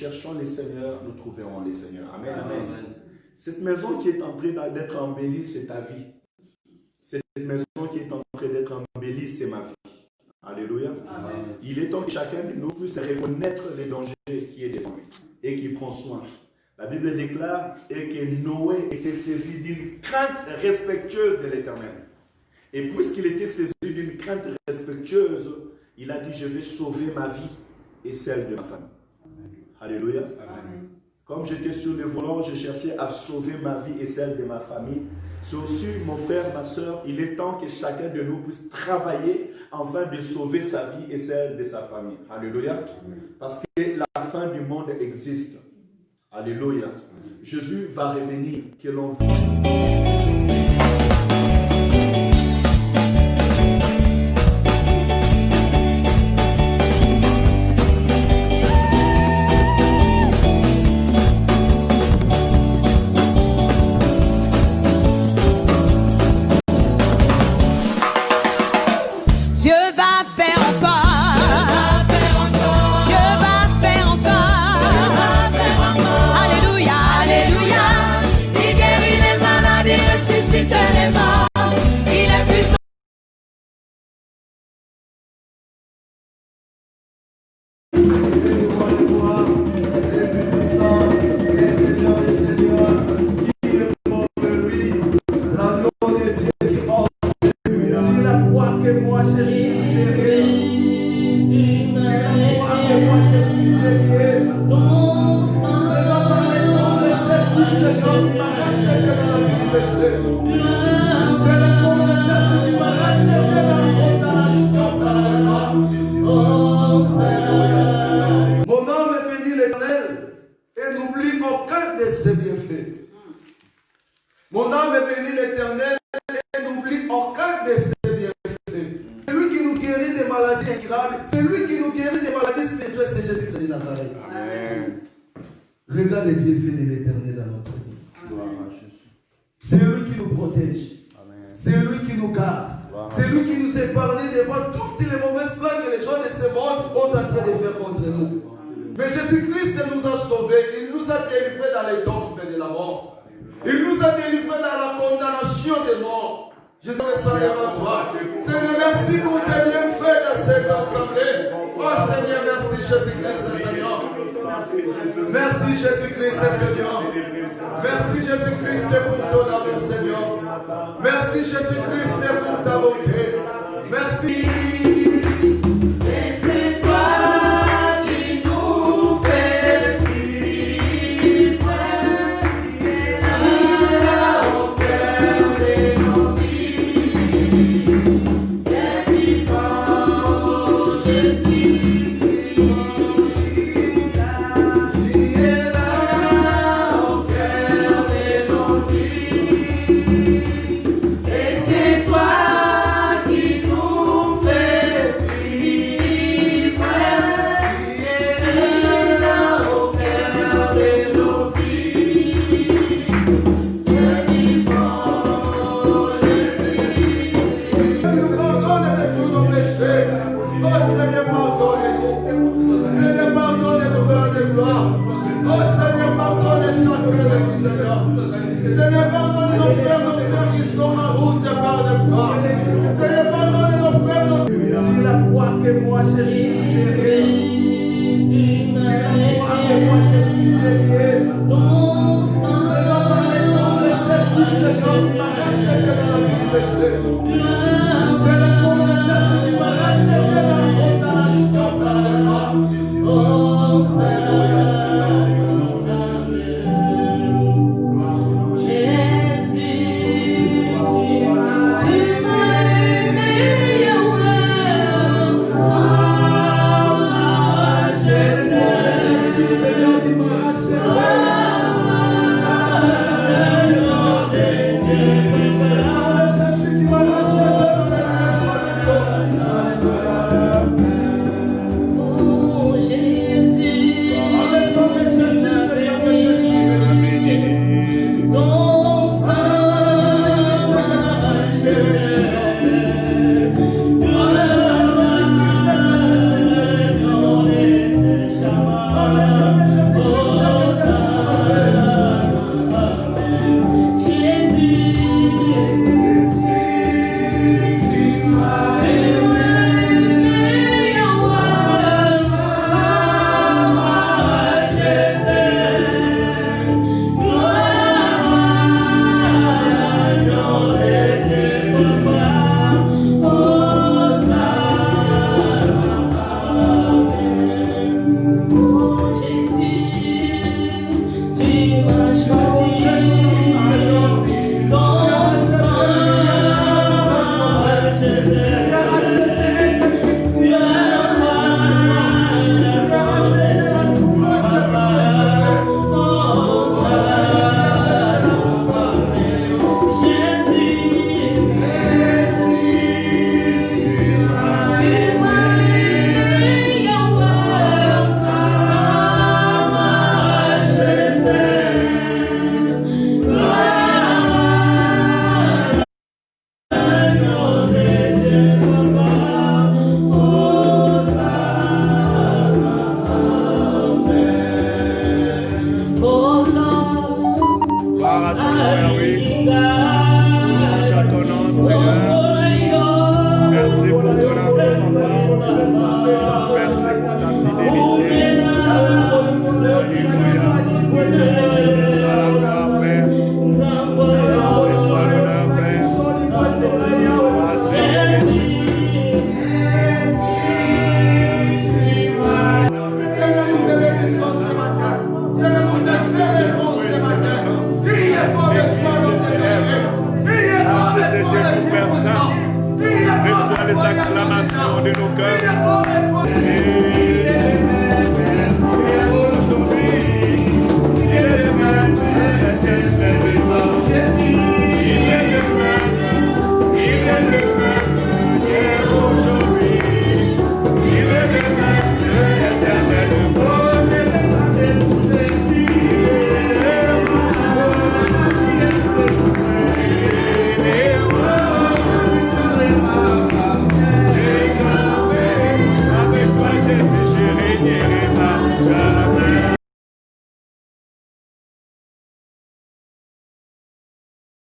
cherchons les Seigneurs, nous trouverons les Seigneurs. Amen. Amen. Cette maison qui est en train d'être embellie, c'est ta vie. Cette maison qui est en train d'être embellie, c'est ma vie. Alléluia. Amen. Il est temps que chacun de nous puisse reconnaître les dangers qui est devant lui et qui prend soin. La Bible déclare que Noé était saisi d'une crainte respectueuse de l'Éternel. Et puisqu'il était saisi d'une crainte respectueuse, il a dit, je vais sauver ma vie et celle de ma famille. Alléluia. Amen. Comme j'étais sur le volant, je cherchais à sauver ma vie et celle de ma famille. C'est aussi, mon frère, ma soeur, il est temps que chacun de nous puisse travailler afin de sauver sa vie et celle de sa famille. Alléluia. Parce que la fin du monde existe. Alléluia. Jésus va revenir, que l'on voit. Regarde les bienfaits de l'Éternel dans notre vie. C'est lui qui nous protège. C'est lui qui nous garde. C'est lui qui nous épargne devant toutes les mauvaises plans que les gens de ce monde ont en train de faire contre nous. Mais Jésus-Christ nous a sauvés. Il nous a délivrés dans les dons de la mort. Il nous a délivrés dans la condamnation des morts. Jésus s'en est devant toi. Seigneur, merci pour tes bienfaits dans cette assemblée. Oh Seigneur, merci Jésus-Christ, Seigneur. Merci Jésus-Christ, Seigneur. Merci Jésus-Christ pour ton amour, Seigneur. Merci Jésus-Christ pour ta bonté. Merci. Seigneur, pardonne nos frères, nos sœurs qui sont en route, pardonne-moi. Seigneur, pardonne nos frères, nos sœurs. C'est la foi que moi je suis libéré. C'est la foi que moi je suis libéré. Seigneur, par les sangs de Jésus, Seigneur, qui m'a racheté dans la vie du péché. C'est le sang de Jésus qui m'a racheté dans la condamnation, pardonne-moi. Oh, Seigneur. Seigneur, qui m'a racheté.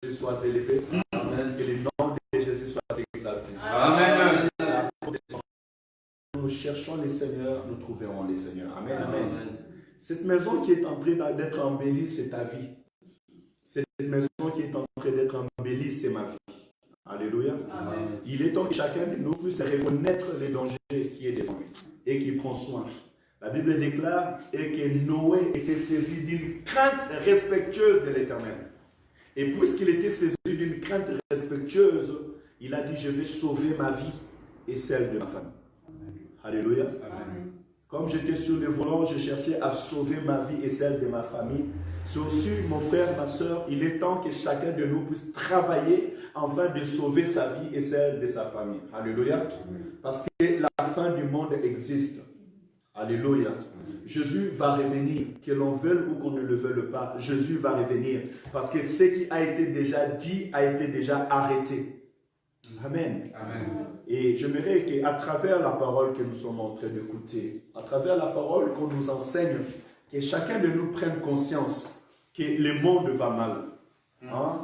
Soit élevé. Amen. Que le nom de Jésus soit exalté. Amen. Nous cherchons les seigneurs, nous trouverons les seigneurs. Amen. Amen. Cette maison qui est en train d'être embellie, c'est ta vie. Cette maison qui est en train d'être embellie, c'est ma vie. Alléluia. Amen. Il est temps que chacun de nous puisse reconnaître les dangers qui est devant lui et qui prend soin. La Bible déclare que Noé était saisi d'une crainte respectueuse de l'Éternel. Et puisqu'il était saisi d'une crainte respectueuse, il a dit, je vais sauver ma vie et celle de ma famille. Alléluia. Amen. Comme j'étais sur le volant, je cherchais à sauver ma vie et celle de ma famille. C'est aussi, mon frère, ma soeur, il est temps que chacun de nous puisse travailler afin de sauver sa vie et celle de sa famille. Alléluia. Parce que la fin du monde existe. Alléluia. Jésus va revenir, que l'on veuille ou qu'on ne le veuille pas, Jésus va revenir. Parce que ce qui a été déjà dit a été déjà arrêté. Amen. Amen. Et j'aimerais qu'à travers la parole que nous sommes en train d'écouter, à travers la parole qu'on nous enseigne, que chacun de nous prenne conscience que le monde va mal. Hein?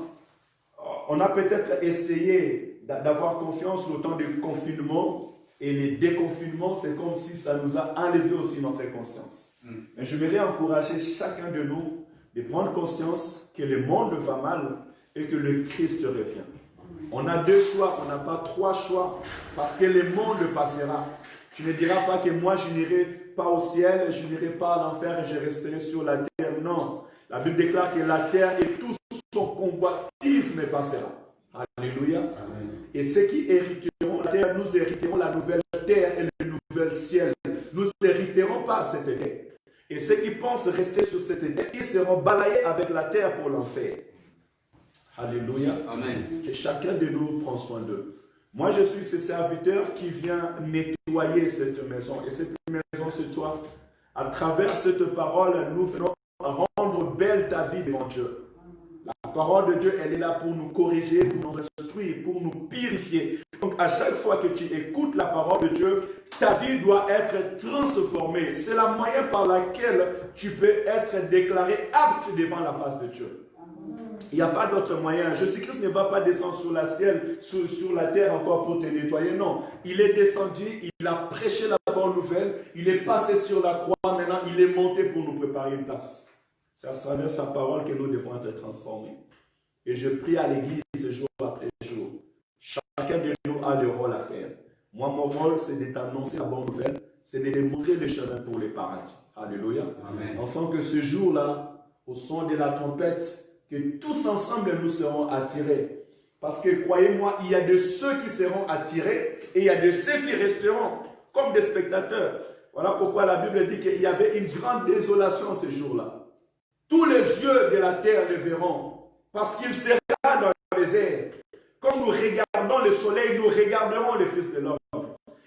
On a peut-être essayé d'avoir confiance le temps du confinement. Et les déconfinements, c'est comme si ça nous a enlevé aussi notre conscience. Mais je voudrais encourager chacun de nous de prendre conscience que le monde va mal et que le Christ revient. On a deux choix, on n'a pas trois choix, parce que le monde passera. Tu ne diras pas que moi je n'irai pas au ciel, je n'irai pas à l'enfer et je resterai sur la terre. Non, la Bible déclare que la terre et tout son convoitisme passera. Alléluia. Amen. Et ceux qui hériteront la terre, nous hériterons la nouvelle terre et le nouvel ciel. Nous n'hériterons pas cette terre. Et ceux qui pensent rester sur cette terre, ils seront balayés avec la terre pour l'enfer. Alléluia. Amen. Que chacun de nous prend soin d'eux. Moi, je suis ce serviteur qui vient nettoyer cette maison. Et cette maison, c'est toi. À travers cette parole, nous venons rendre belle ta vie devant Dieu. La parole de Dieu, elle est là pour nous corriger, pour nous instruire, pour nous purifier. Donc, à chaque fois que tu écoutes la parole de Dieu, ta vie doit être transformée. C'est la moyen par laquelle tu peux être déclaré apte devant la face de Dieu. Il n'y a pas d'autre moyen. Jésus-Christ ne va pas descendre sur la ciel, sur la terre encore pour te nettoyer. Non. Il est descendu, il a prêché la bonne nouvelle, il est passé sur la croix, maintenant il est monté pour nous préparer une place. C'est à travers sa parole que nous devons être transformés. Et je prie à l'église jour après jour. Chacun de nous a le rôle à faire. Moi, mon rôle, c'est de t'annoncer la bonne nouvelle, c'est de démontrer le chemin pour les paradis. Alléluia. Amen. Enfin que ce jour-là, au son de la trompette, que tous ensemble nous serons attirés. Parce que croyez-moi, il y a de ceux qui seront attirés et il y a de ceux qui resteront comme des spectateurs. Voilà pourquoi la Bible dit qu'il y avait une grande désolation ce jour-là. Tous les yeux de la terre le verront, parce qu'il sera dans les airs. Comme nous regardons le soleil, nous regarderons le Fils de l'homme.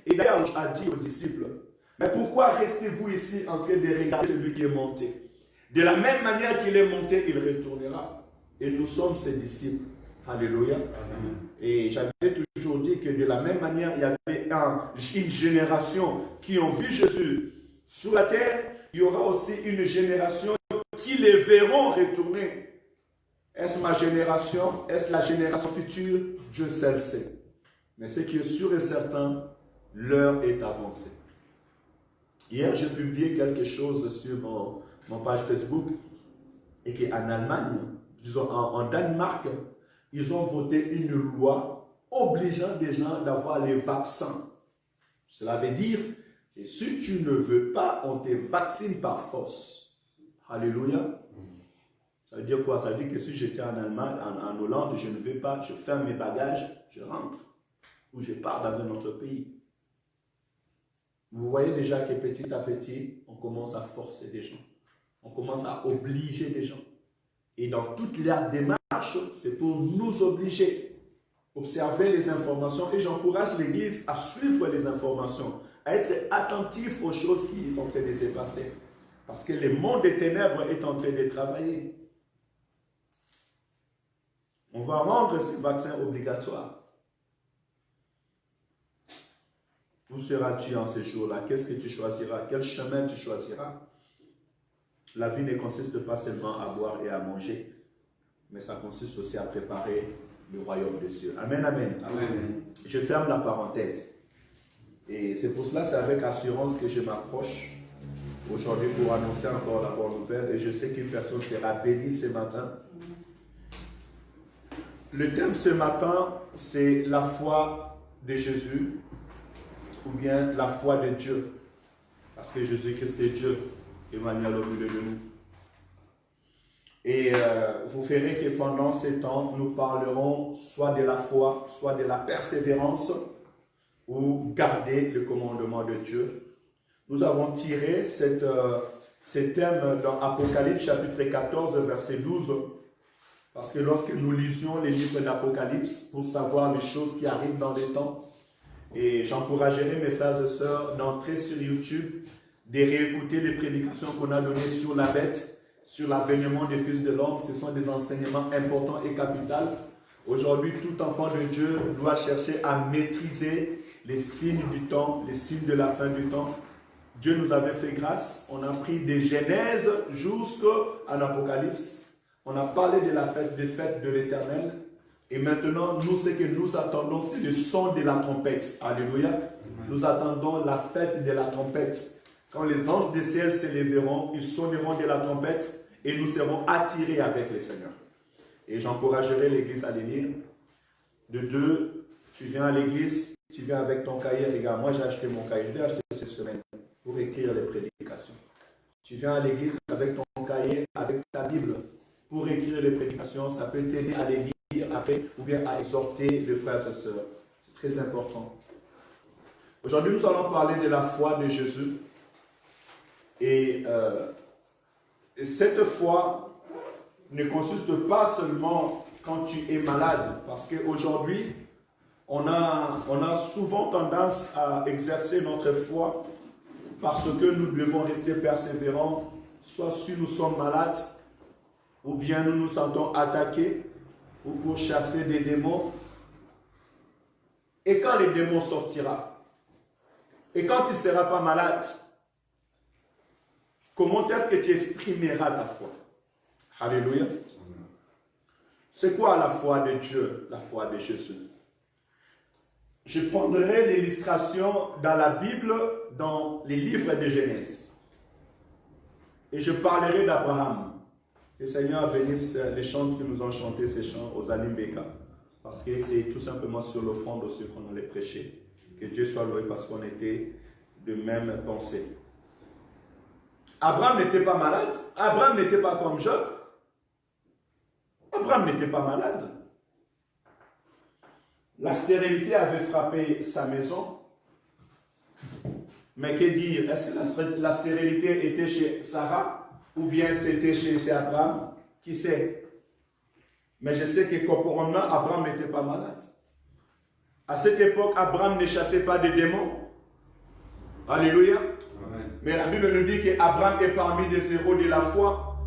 Et d'ailleurs, a dit aux disciples, mais pourquoi restez-vous ici en train de regarder celui qui est monté? De la même manière qu'il est monté, il retournera. Et nous sommes ses disciples. Alléluia. Amen. Et j'avais toujours dit que de la même manière, il y avait une génération qui ont vu Jésus sur la terre. Il y aura aussi une génération qui les verront retourner. Est-ce ma génération? Est-ce la génération future? Dieu seul le sait. Mais ce qui est sûr et certain, l'heure est avancée. Hier, j'ai publié quelque chose sur mon page Facebook et qu'en Allemagne, disons en Danemark, ils ont voté une loi obligeant des gens d'avoir les vaccins. Cela veut dire que si tu ne veux pas, on te vaccine par force. Alléluia. Ça veut dire quoi? Ça veut dire que si j'étais en Allemagne, en Hollande, je ne vais pas, je ferme mes bagages, je rentre. Ou je pars dans un autre pays. vous voyez déjà que petit à petit, on commence à forcer des gens. On commence à obliger des gens. Et dans toute leur démarche, c'est pour nous obliger. Observer les informations. Et j'encourage l'Église à suivre les informations, à être attentif aux choses qui sont en train de se passer. Parce que le monde des ténèbres est en train de travailler. On va rendre ces vaccins obligatoires. Où seras-tu en ces jours-là? Qu'est-ce que tu choisiras? Quel chemin tu choisiras? La vie ne consiste pas seulement à boire et à manger, mais ça consiste aussi à préparer le royaume des cieux. Amen, amen. Amen. Je ferme la parenthèse. Et c'est pour cela, c'est avec assurance que je m'approche aujourd'hui pour annoncer encore la bonne nouvelle. Et je sais qu'une personne sera bénie ce matin. Le thème ce matin, c'est la foi de Jésus ou bien la foi de Dieu. Parce que Jésus-Christ est Dieu, Emmanuel au milieu de nous. Et vous verrez que pendant ces temps, nous parlerons soit de la foi, soit de la persévérance ou garder le commandement de Dieu. Nous avons tiré ce thème dans Apocalypse chapitre 14, verset 12. Parce que lorsque nous lisions les livres d'Apocalypse pour savoir les choses qui arrivent dans les temps, et j'encouragerai mes frères et sœurs d'entrer sur YouTube, de réécouter les prédications qu'on a données sur la bête, sur l'avènement des fils de l'homme. Ce sont des enseignements importants et capitaux. Aujourd'hui, tout enfant de Dieu doit chercher à maîtriser les signes du temps, les signes de la fin du temps. Dieu nous avait fait grâce. On a pris des Genèses jusqu'à l'Apocalypse. On a parlé de la fête, des fêtes de l'Éternel. Et maintenant, nous, ce que nous attendons, c'est le son de la trompette. Alléluia. Amen. Nous attendons la fête de la trompette. Quand les anges des ciels s'élèveront, ils sonneront de la trompette et nous serons attirés avec le Seigneur. Et j'encouragerai l'Église à les lire. De deux, tu viens à l'Église, tu viens avec ton cahier. Regarde, moi j'ai acheté mon cahier, je l'ai acheté cette semaine pour écrire les prédications. Tu viens à l'Église avec ton cahier, avec ta Bible, pour écrire les prédications. Ça peut t'aider à les lire après ou bien à exhorter les frères et sœurs. C'est très important. Aujourd'hui, nous allons parler de la foi de Jésus. Et cette foi ne consiste pas seulement quand tu es malade, parce qu'aujourd'hui, on a souvent tendance à exercer notre foi parce que nous devons rester persévérants, soit si nous sommes malades, ou bien nous nous sentons attaqués, ou pour chasser des démons. Et quand les démons sortira, et quand tu ne seras pas malade, comment est-ce que tu exprimeras ta foi? Alléluia. C'est quoi la foi de Dieu, la foi de Jésus? Je prendrai l'illustration dans la Bible, dans les livres de Genèse. Et je parlerai d'Abraham. Le Seigneur bénisse les chants que nous ont chantés, ces chants aux Alimbeka. Parce que c'est tout simplement sur l'offrande aussi qu'on allait prêcher. Que Dieu soit loué parce qu'on était de même pensée. Abraham n'était pas malade. Abraham n'était pas comme Job. Abraham n'était pas malade. La stérilité avait frappé sa maison. Mais que dire? Est-ce que la stérilité était chez Sarah ou bien c'était chez Abraham? Qui sait? Mais je sais que corporellement, Abraham n'était pas malade. À cette époque, Abraham ne chassait pas de démons. Alléluia. Amen. Mais la Bible nous dit qu'Abraham est parmi les héros de la foi.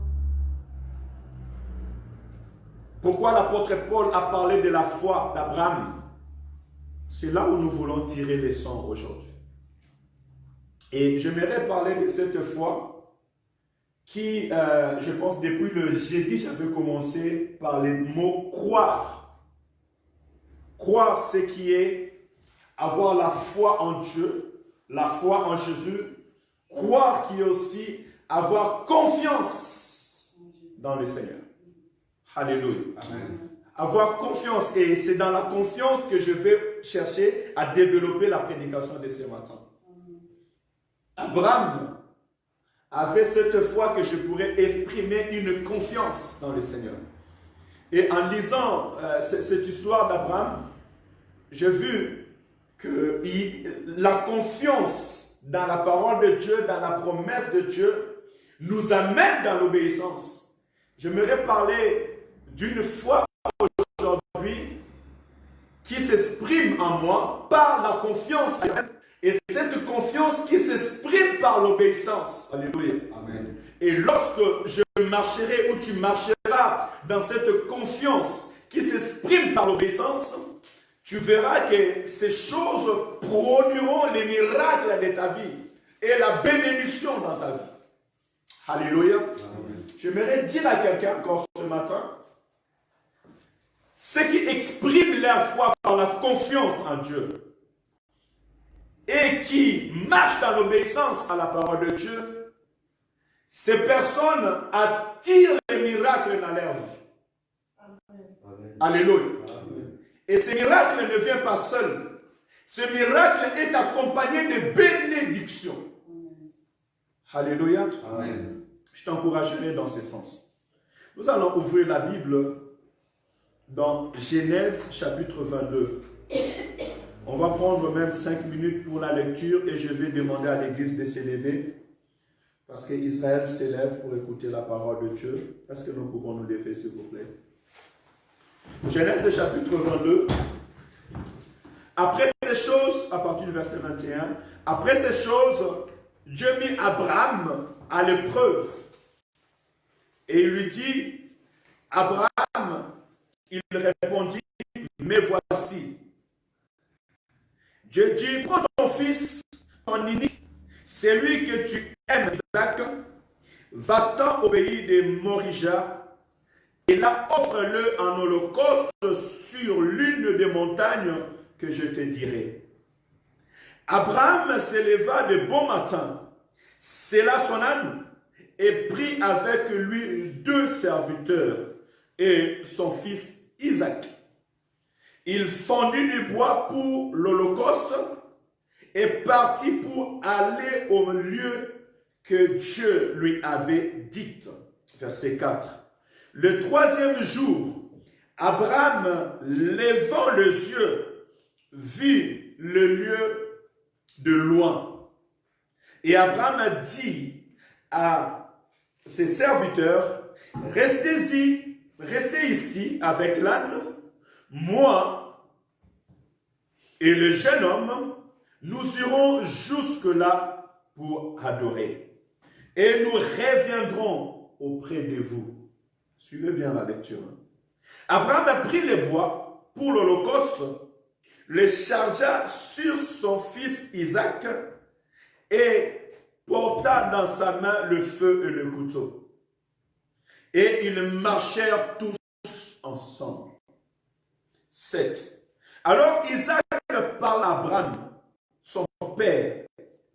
Pourquoi l'apôtre Paul a parlé de la foi d'Abraham? C'est là où nous voulons tirer les leçons aujourd'hui. Et j'aimerais parler de cette foi qui, je pense, depuis le jeudi, j'avais commencé par les mots croire. Croire, c'est qui est avoir la foi en Dieu, la foi en Jésus. Croire qui est aussi avoir confiance dans le Seigneur. Alléluia. Amen. Avoir confiance. Et c'est dans la confiance que je vais chercher à développer la prédication de ce matin. Abraham avait cette foi que je pourrais exprimer une confiance dans le Seigneur. Et en lisant cette histoire d'Abraham, j'ai vu que la confiance dans la parole de Dieu, dans la promesse de Dieu, nous amène dans l'obéissance. J'aimerais parler d'une foi aujourd'hui qui s'exprime en moi par la confiance. Et cette confiance qui s'exprime par l'obéissance. Alléluia. Amen. Et lorsque je marcherai ou tu marcheras dans cette confiance qui s'exprime par l'obéissance, tu verras que ces choses produiront les miracles de ta vie et la bénédiction dans ta vie. Alléluia. J'aimerais dire à quelqu'un encore ce matin, ceux qui expriment leur foi par la confiance en Dieu et qui marchent dans l'obéissance à la parole de Dieu, ces personnes attirent les miracles dans leur vie. Amen. Alléluia. Amen. Et ce miracle ne vient pas seul. Ce miracle est accompagné de bénédictions. Alléluia. Amen. Je t'encouragerai dans ce sens. Nous allons ouvrir la Bible dans Genèse chapitre 22. On va prendre même 5 minutes pour la lecture et je vais demander à l'église de s'élever parce qu'Israël s'élève pour écouter la parole de Dieu. Est-ce que nous pouvons nous lever, s'il vous plaît? Genèse chapitre 22. Après ces choses, à partir du verset 21, après ces choses, Dieu mit Abraham à l'épreuve et il lui dit, Abraham, il répondit, mais voici. Dieu dit, prends ton fils, ton unique, celui que tu aimes, Isaac, va-t'en au pays de Morija, et là offre-le en holocauste sur l'une des montagnes que je te dirai. Abraham s'éleva de bon matin, scella son âne, et prit avec lui 2 serviteurs et son fils Isaac. Il fendit du bois pour l'holocauste et partit pour aller au lieu que Dieu lui avait dit. Verset 4. Le 3e jour, Abraham, levant les yeux, vit le lieu de loin. Et Abraham dit à ses serviteurs, restez ici avec l'âne, moi et le jeune homme, nous irons jusque-là pour adorer. Et nous reviendrons auprès de vous. Suivez bien la lecture. Abraham a pris les bois pour l'holocauste, les chargea sur son fils Isaac et porta dans sa main le feu et le couteau. Et ils marchèrent tous ensemble. 7. Alors Isaac parla à Abraham, son père,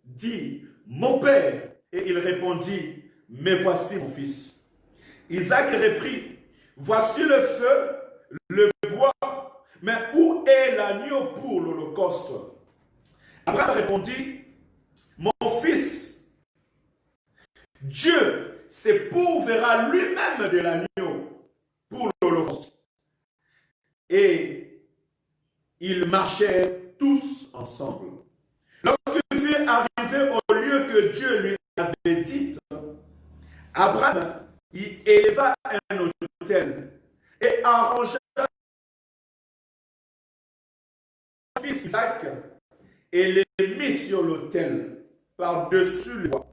dit, mon père. Et il répondit, mais voici mon fils. Isaac reprit, voici le feu, le bois, mais où est l'agneau pour l'holocauste? Abraham répondit, mon fils, Dieu s'éprouvera lui-même de l'agneau pour l'holocauste. Et ils marchaient tous ensemble. Lorsqu'ils furent arrivés au lieu que Dieu lui avait dit, Abraham y éleva un autel et arrangea son fils Isaac et les mit sur l'autel par-dessus le bois.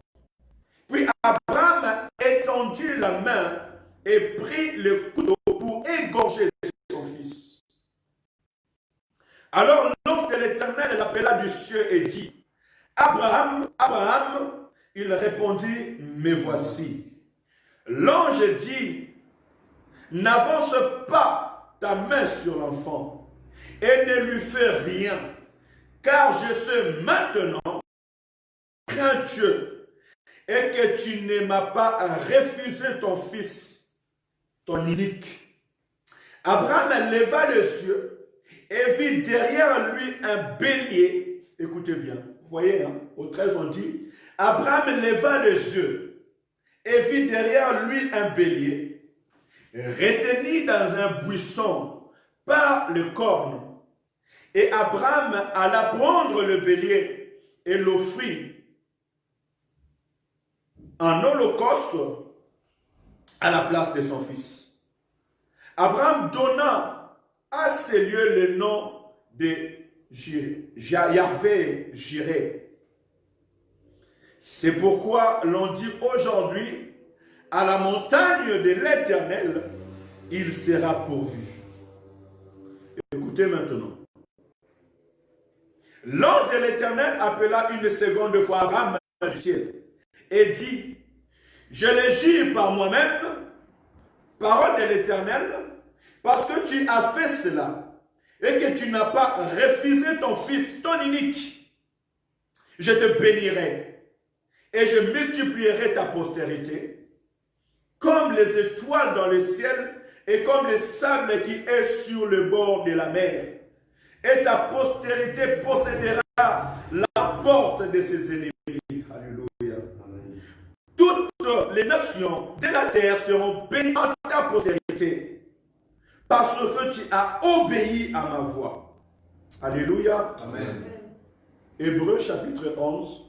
Puis Abraham étendit la main et prit le couteau pour égorger son fils. Alors l'ange de l'Éternel l'appela du ciel et dit, Abraham, Abraham, il répondit, me voici. L'ange dit, n'avance pas ta main sur l'enfant et ne lui fais rien, car je sais maintenant, crains Dieu, et que tu ne m'as pas refusé ton fils, ton unique. Abraham leva les yeux et vit derrière lui un bélier. Écoutez bien, vous voyez, hein, au 13 on dit, Abraham leva les yeux et vit derrière lui un bélier, retenu dans un buisson par le corne. Et Abraham alla prendre le bélier et l'offrit en holocauste à la place de son fils. Abraham donna à ces lieux le nom de Yahvé Jireh. C'est pourquoi l'on dit aujourd'hui, à la montagne de l'Éternel, il sera pourvu. Écoutez maintenant. L'ange de l'Éternel appela une seconde fois Abraham du ciel et dit, je le jure par moi-même, parole de l'Éternel, parce que tu as fait cela et que tu n'as pas refusé ton fils, ton unique, je te bénirai et je multiplierai ta postérité comme les étoiles dans le ciel et comme le sable qui est sur le bord de la mer. Et ta postérité possédera la porte de ses ennemis. Alléluia. Toutes les nations de la terre seront bénies en ta postérité, parce que tu as obéi à ma voix. Alléluia. Amen. Hébreux chapitre 11,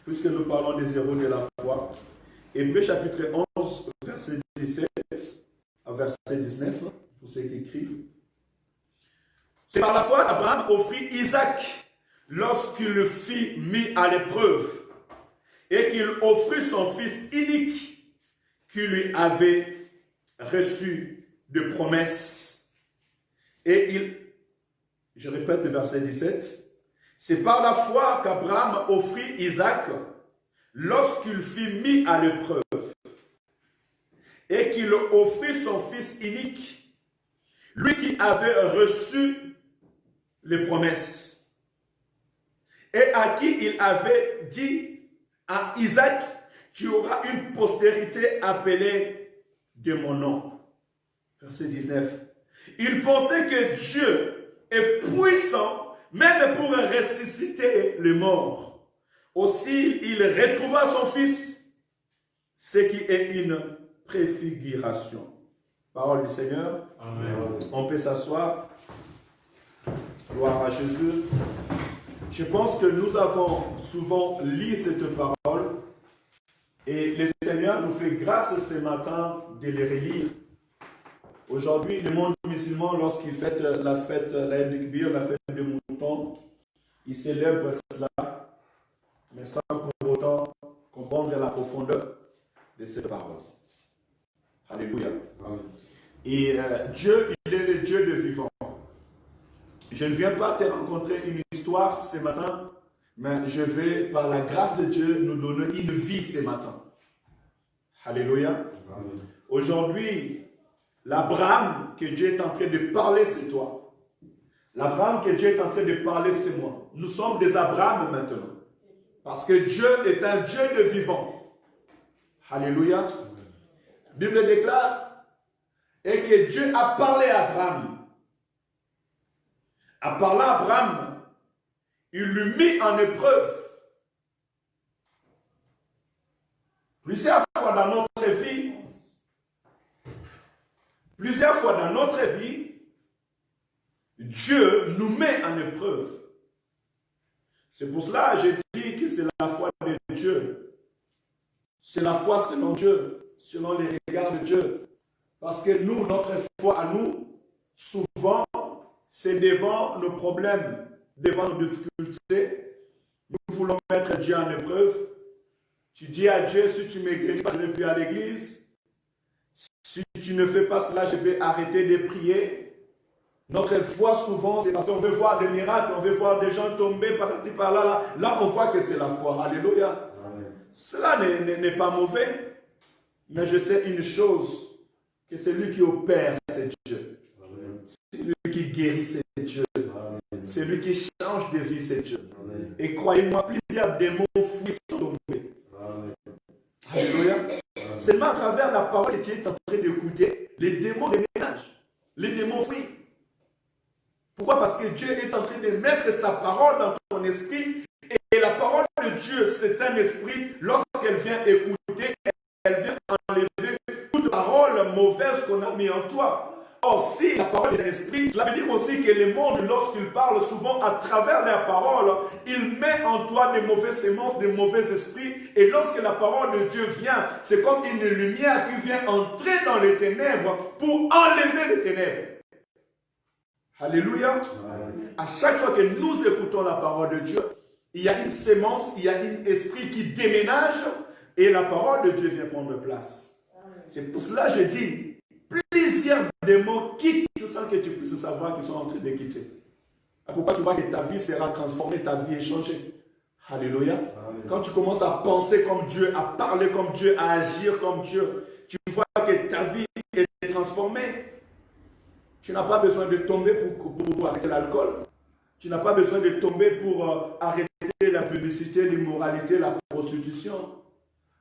puisque nous parlons des héros de la foi. Hébreux chapitre 11, verset 17 à verset 19, pour ceux qui écrivent. C'est par la foi qu'Abraham offrit Isaac lorsqu'il fut mis à l'épreuve et qu'il offrit son fils unique qui lui avait reçu de promesses. Et je répète le verset 17, c'est par la foi qu'Abraham offrit Isaac lorsqu'il fut mis à l'épreuve et qu'il offrit son fils unique, lui qui avait reçu les promesses, et à qui il avait dit à Isaac, tu auras une postérité appelée de mon nom. Verset 19. Il pensait que Dieu est puissant même pour ressusciter les morts. Aussi, il retrouva son fils, ce qui est une préfiguration. Parole du Seigneur. Amen. On peut s'asseoir. Gloire à Jésus. Je pense que nous avons souvent lu cette parole et le Seigneur nous fait grâce ce matin de les relire. Aujourd'hui, le monde musulman, lorsqu'il fête la fête, l'Aïd el-Kibir, la fête de mouton, il célèbre cela, mais sans pour autant comprendre la profondeur de cette parole. Alléluia. Amen. Et Dieu, il est le Dieu de vivant. Je ne viens pas te rencontrer une histoire ce matin, mais je vais, par la grâce de Dieu, nous donner une vie ce matin. Alléluia. Aujourd'hui, l'Abraham que Dieu est en train de parler, c'est toi. L'Abraham que Dieu est en train de parler, c'est moi. Nous sommes des Abraham maintenant. Parce que Dieu est un Dieu de vivant. Alléluia. La Bible déclare et que Dieu a parlé à Abraham. En parlant à Abraham, il lui mit en épreuve. Plusieurs fois dans notre vie, Dieu nous met en épreuve. C'est pour cela que je dis que c'est la foi de Dieu. C'est la foi selon Dieu, selon les regards de Dieu. Parce que nous, notre foi à nous, souvent, c'est devant nos problèmes, devant nos difficultés. Nous voulons mettre Dieu en épreuve. Tu dis à Dieu, si tu me guéris, je ne vais plus à l'église. Si tu ne fais pas cela, je vais arrêter de prier. Notre foi, souvent, c'est parce qu'on veut voir des miracles, on veut voir des gens tomber par-ci, par-là. Là, on voit que c'est la foi. Alléluia. Amen. Cela n'est pas mauvais. Mais je sais une chose, que celui qui opère, c'est Dieu. C'est lui qui guérit, c'est Dieu. C'est lui qui change de vie, c'est Dieu. Amen. Et croyez-moi, plusieurs démons fuient sont tombés. Alléluia. Seulement à travers la parole que tu es en train d'écouter, les démons déménagent. Les démons fuient. Pourquoi? Parce que Dieu est en train de mettre sa parole dans ton esprit. Et la parole de Dieu, c'est un esprit. Lorsqu'elle vient écouter, elle vient enlever toute parole mauvaise qu'on a mis en toi. Or, si la parole est un esprit, cela veut dire aussi que le monde, lorsqu'il parle souvent à travers la parole, il met en toi des mauvaises semences, des mauvais esprits. Et lorsque la parole de Dieu vient, c'est comme une lumière qui vient entrer dans les ténèbres pour enlever les ténèbres. Alléluia. À chaque fois que nous écoutons la parole de Dieu, il y a une sémence, il y a un esprit qui déménage et la parole de Dieu vient prendre place. C'est pour cela que je dis, plusieurs démons quittent sans que tu puisses savoir qu'ils sont en train de quitter. Pourquoi tu vois que ta vie sera transformée, ta vie est changée. Alléluia. Amen. Quand tu commences à penser comme Dieu, à parler comme Dieu, à agir comme Dieu, tu vois que ta vie est transformée. Tu n'as pas besoin de tomber pour arrêter l'alcool. Tu n'as pas besoin de tomber pour arrêter la publicité, l'immoralité, la prostitution.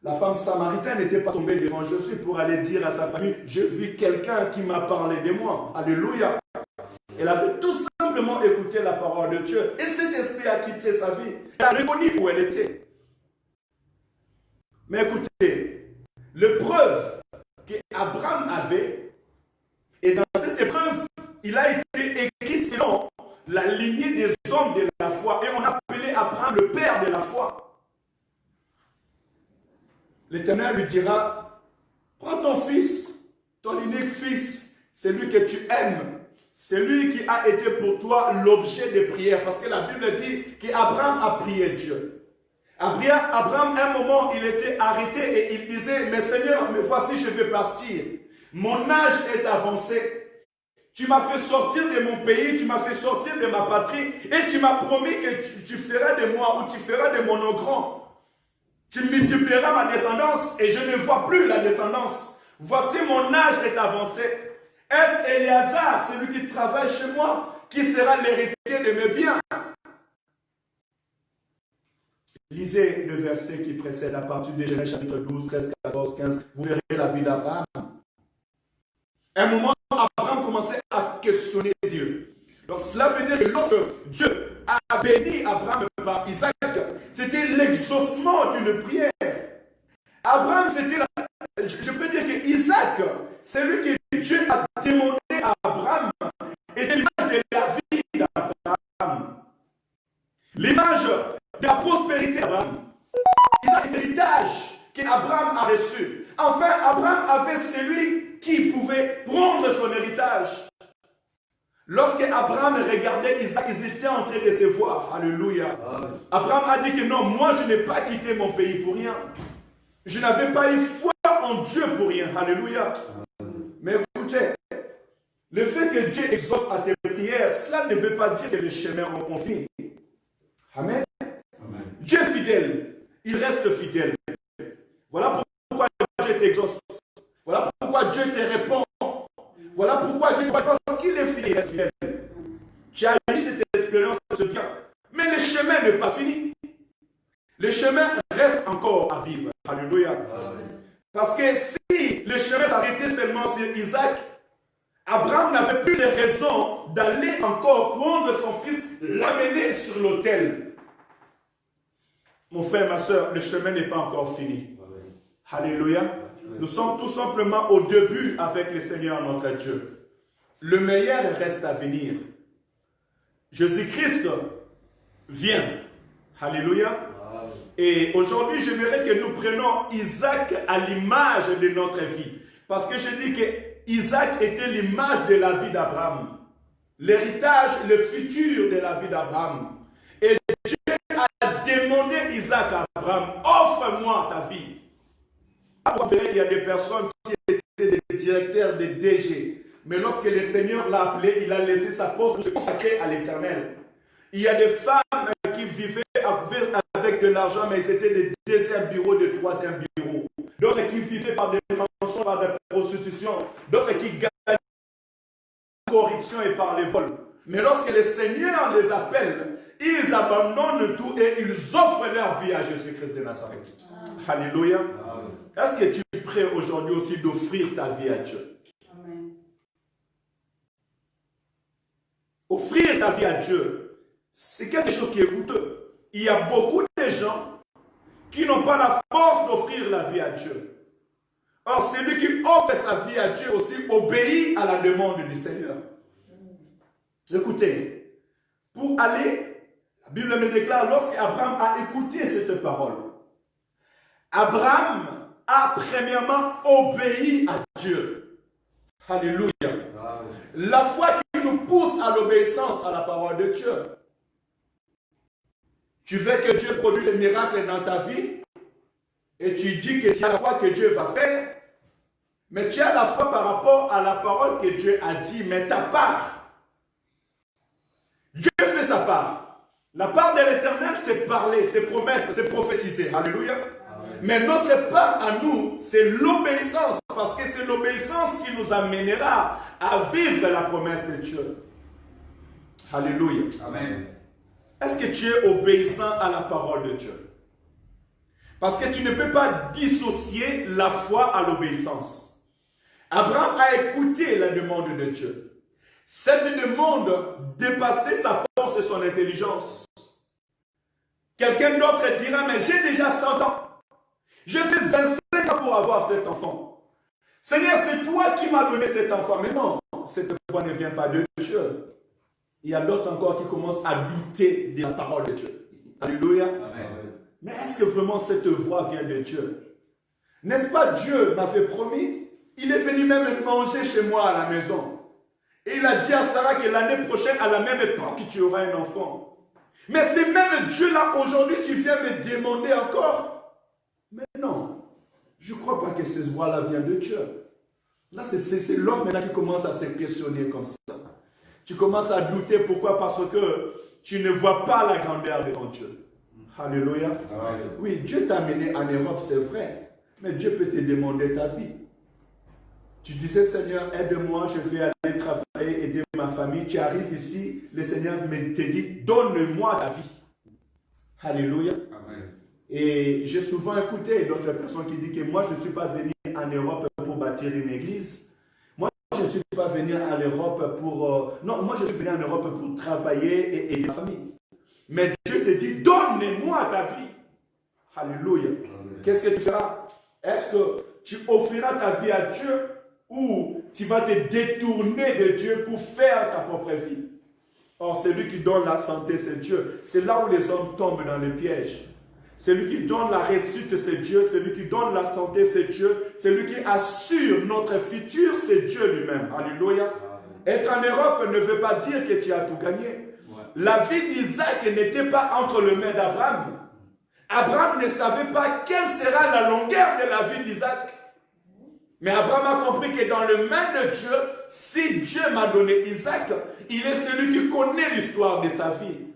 La femme samaritaine n'était pas tombée devant Jésus pour aller dire à sa famille, j'ai vu quelqu'un qui m'a parlé de moi. Alléluia. Elle avait tout simplement écouté la parole de Dieu. Et cet esprit a quitté sa vie. Elle a reconnu où elle était. Mais écoutez, l'épreuve qu'Abraham avait, et dans cette épreuve, il a été écrit selon la lignée des hommes de la foi. Et on appelait Abraham le père de la foi. L'Éternel lui dira, prends ton fils, ton unique fils, celui que tu aimes, celui qui a été pour toi l'objet de prière. Parce que la Bible dit qu'Abraham a prié Dieu. Abraham, un moment, il était arrêté et il disait, mais Seigneur, mais voici, je vais partir. Mon âge est avancé. Tu m'as fait sortir de mon pays, tu m'as fait sortir de ma patrie et tu m'as promis que tu feras de moi ou tu feras de mon nom grand. Tu multiplieras ma descendance et je ne vois plus la descendance. Voici mon âge est avancé. Est-ce Éléazar, celui qui travaille chez moi, qui sera l'héritier de mes biens? Lisez le verset qui précède à partir de Genèse chapitre 12, 13, 14, 15. Vous verrez la vie d'Abraham. À un moment, Abraham commençait à questionner Dieu. Donc cela veut dire que lorsque Dieu a béni Abraham par Isaac, c'était l'exaucement d'une prière. Abraham, c'était je peux dire que Isaac, celui que Dieu a demandé à Abraham, était l'image de la vie d'Abraham. L'image de la prospérité d'Abraham. Isaac est l'héritage qu'Abraham a reçu. Enfin, Abraham avait celui qui pouvait prendre son héritage. Lorsque Abraham regardait Isaac, ils étaient en train de se voir. Alléluia. Abraham a dit que non, moi je n'ai pas quitté mon pays pour rien. Je n'avais pas eu foi en Dieu pour rien. Alléluia. Mais écoutez, le fait que Dieu exauce à tes prières, cela ne veut pas dire que les chemins ont fini. Amen. Amen. Dieu est fidèle. Il reste fidèle. Voilà pourquoi Dieu t'exauce. Voilà pourquoi Dieu te répond. Voilà pourquoi Dieu, parce qu'il est fidèle. Tu as eu cette expérience, c'est bien. Mais le chemin n'est pas fini. Le chemin reste encore à vivre. Alléluia. Parce que si le chemin s'arrêtait seulement sur Isaac, Abraham n'avait plus de raison d'aller encore prendre son fils, l'amener sur l'autel. Mon frère, ma soeur, le chemin n'est pas encore fini. Alléluia. Nous sommes tout simplement au début avec le Seigneur notre Dieu. Le meilleur reste à venir. Jésus-Christ vient. Alléluia. Et aujourd'hui, j'aimerais que nous prenions Isaac à l'image de notre vie. Parce que je dis que Isaac était l'image de la vie d'Abraham. L'héritage, le futur de la vie d'Abraham. Et Dieu a demandé Isaac à Abraham, offre-moi ta vie. Il y a des personnes qui étaient des directeurs des DG. Mais lorsque le Seigneur l'a appelé, il a laissé sa poste pour se consacrer à l'Éternel. Il y a des femmes qui vivaient avec de l'argent, mais c'était des deuxièmes bureaux, des troisièmes bureaux. D'autres qui vivaient par des mensonges, par des prostitutions. D'autres qui gagnaient par la corruption et par les vols. Mais lorsque le Seigneur les appelle, ils abandonnent tout et ils offrent leur vie à Jésus-Christ de Nazareth. Alléluia. Est-ce que tu es prêt aujourd'hui aussi d'offrir ta vie à Dieu? Amen. Offrir ta vie à Dieu, c'est quelque chose qui est coûteux. Il y a beaucoup de gens qui n'ont pas la force d'offrir la vie à Dieu. Or, celui qui offre sa vie à Dieu aussi obéit à la demande du Seigneur. Écoutez, pour aller, la Bible me déclare, lorsqu'Abraham a écouté cette parole, Abraham a premièrement obéi à Dieu. Alléluia. La foi qui nous pousse à l'obéissance à la parole de Dieu. Tu veux que Dieu produise des miracles dans ta vie et tu dis que tu as la foi que Dieu va faire, mais tu as la foi par rapport à la parole que Dieu a dit, mais ta part. Dieu fait sa part. La part de l'Éternel, c'est parler, c'est promettre, c'est prophétiser. Alléluia. Mais notre part à nous, c'est l'obéissance, parce que c'est l'obéissance qui nous amènera à vivre la promesse de Dieu. Alléluia. Amen. Est-ce que tu es obéissant à la parole de Dieu? Parce que tu ne peux pas dissocier la foi à l'obéissance. Abraham a écouté la demande de Dieu. Cette demande dépassait sa force et son intelligence. Quelqu'un d'autre dira, mais j'ai déjà 100 ans. J'ai fait 25 ans pour avoir cet enfant. Seigneur, c'est toi qui m'as donné cet enfant. Mais non, cette foi ne vient pas de Dieu. Il y a d'autres encore qui commencent à douter de la parole de Dieu. Alléluia. Amen. Mais est-ce que vraiment cette voix vient de Dieu? N'est-ce pas Dieu m'avait promis? Il est venu même manger chez moi à la maison. Et il a dit à Sarah que l'année prochaine, à la même époque, tu auras un enfant. Mais c'est même Dieu-là, aujourd'hui, tu viens me demander encore. Mais non, je ne crois pas que cette voix-là vient de Dieu. Là, c'est l'homme maintenant qui commence à se questionner comme ça. Tu commences à douter. Pourquoi? Parce que tu ne vois pas la grandeur de ton Dieu. Alléluia. Amen. Oui, Dieu t'a amené en Europe, c'est vrai. Mais Dieu peut te demander ta vie. Tu disais, Seigneur, aide-moi, je vais aller travailler, aider ma famille. Tu arrives ici, le Seigneur te dit, donne-moi ta vie. Alléluia. Amen. Et j'ai souvent écouté d'autres personnes qui disent que moi, je ne suis pas venu en Europe pour bâtir une église. Moi, je ne suis pas venu en Europe pour... non, moi, je suis venu en Europe pour travailler et aider ma famille. Mais Dieu te dit, donne-moi ta vie. Alléluia. Qu'est-ce que tu feras? Est-ce que tu offriras ta vie à Dieu ou tu vas te détourner de Dieu pour faire ta propre vie? Or, celui qui donne la santé, c'est Dieu. C'est là où les hommes tombent dans le piège. Celui qui donne la réussite, c'est Dieu. Celui qui donne la santé, c'est Dieu. Celui qui assure notre futur, c'est Dieu lui-même. Alléluia. Être en Europe ne veut pas dire que tu as tout gagné. La vie d'Isaac n'était pas entre les mains d'Abraham. Abraham ne savait pas quelle sera la longueur de la vie d'Isaac. Mais Abraham a compris que dans les mains de Dieu, si Dieu m'a donné Isaac, il est celui qui connaît l'histoire de sa vie.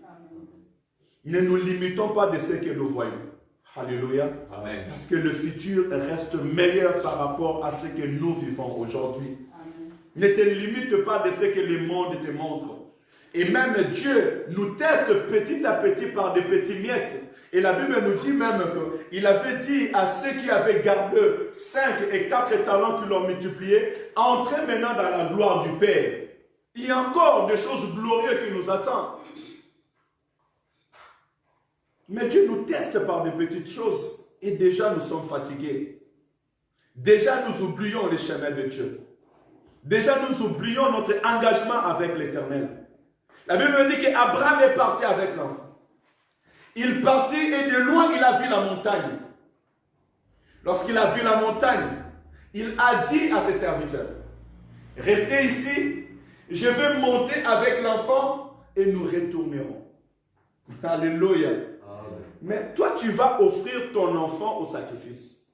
Ne nous limitons pas de ce que nous voyons. Alléluia. Amen. Parce que le futur reste meilleur par rapport à ce que nous vivons aujourd'hui. Ne te limite pas de ce que le monde te montre. Et même Dieu nous teste petit à petit par des petits miettes. Et la Bible nous dit même qu'il avait dit à ceux qui avaient gardé 5 et 4 talents qui l'ont multiplié, entrez maintenant dans la gloire du Père. Il y a encore des choses glorieuses qui nous attendent. Mais Dieu nous teste par des petites choses et déjà nous sommes fatigués. Déjà nous oublions les chemins de Dieu. Déjà nous oublions notre engagement avec l'Éternel. La Bible dit qu'Abraham est parti avec l'enfant. Il partit et de loin il a vu la montagne. Lorsqu'il a vu la montagne, il a dit à ses serviteurs, restez ici, je vais monter avec l'enfant et nous retournerons. Alléluia. Mais toi, tu vas offrir ton enfant au sacrifice.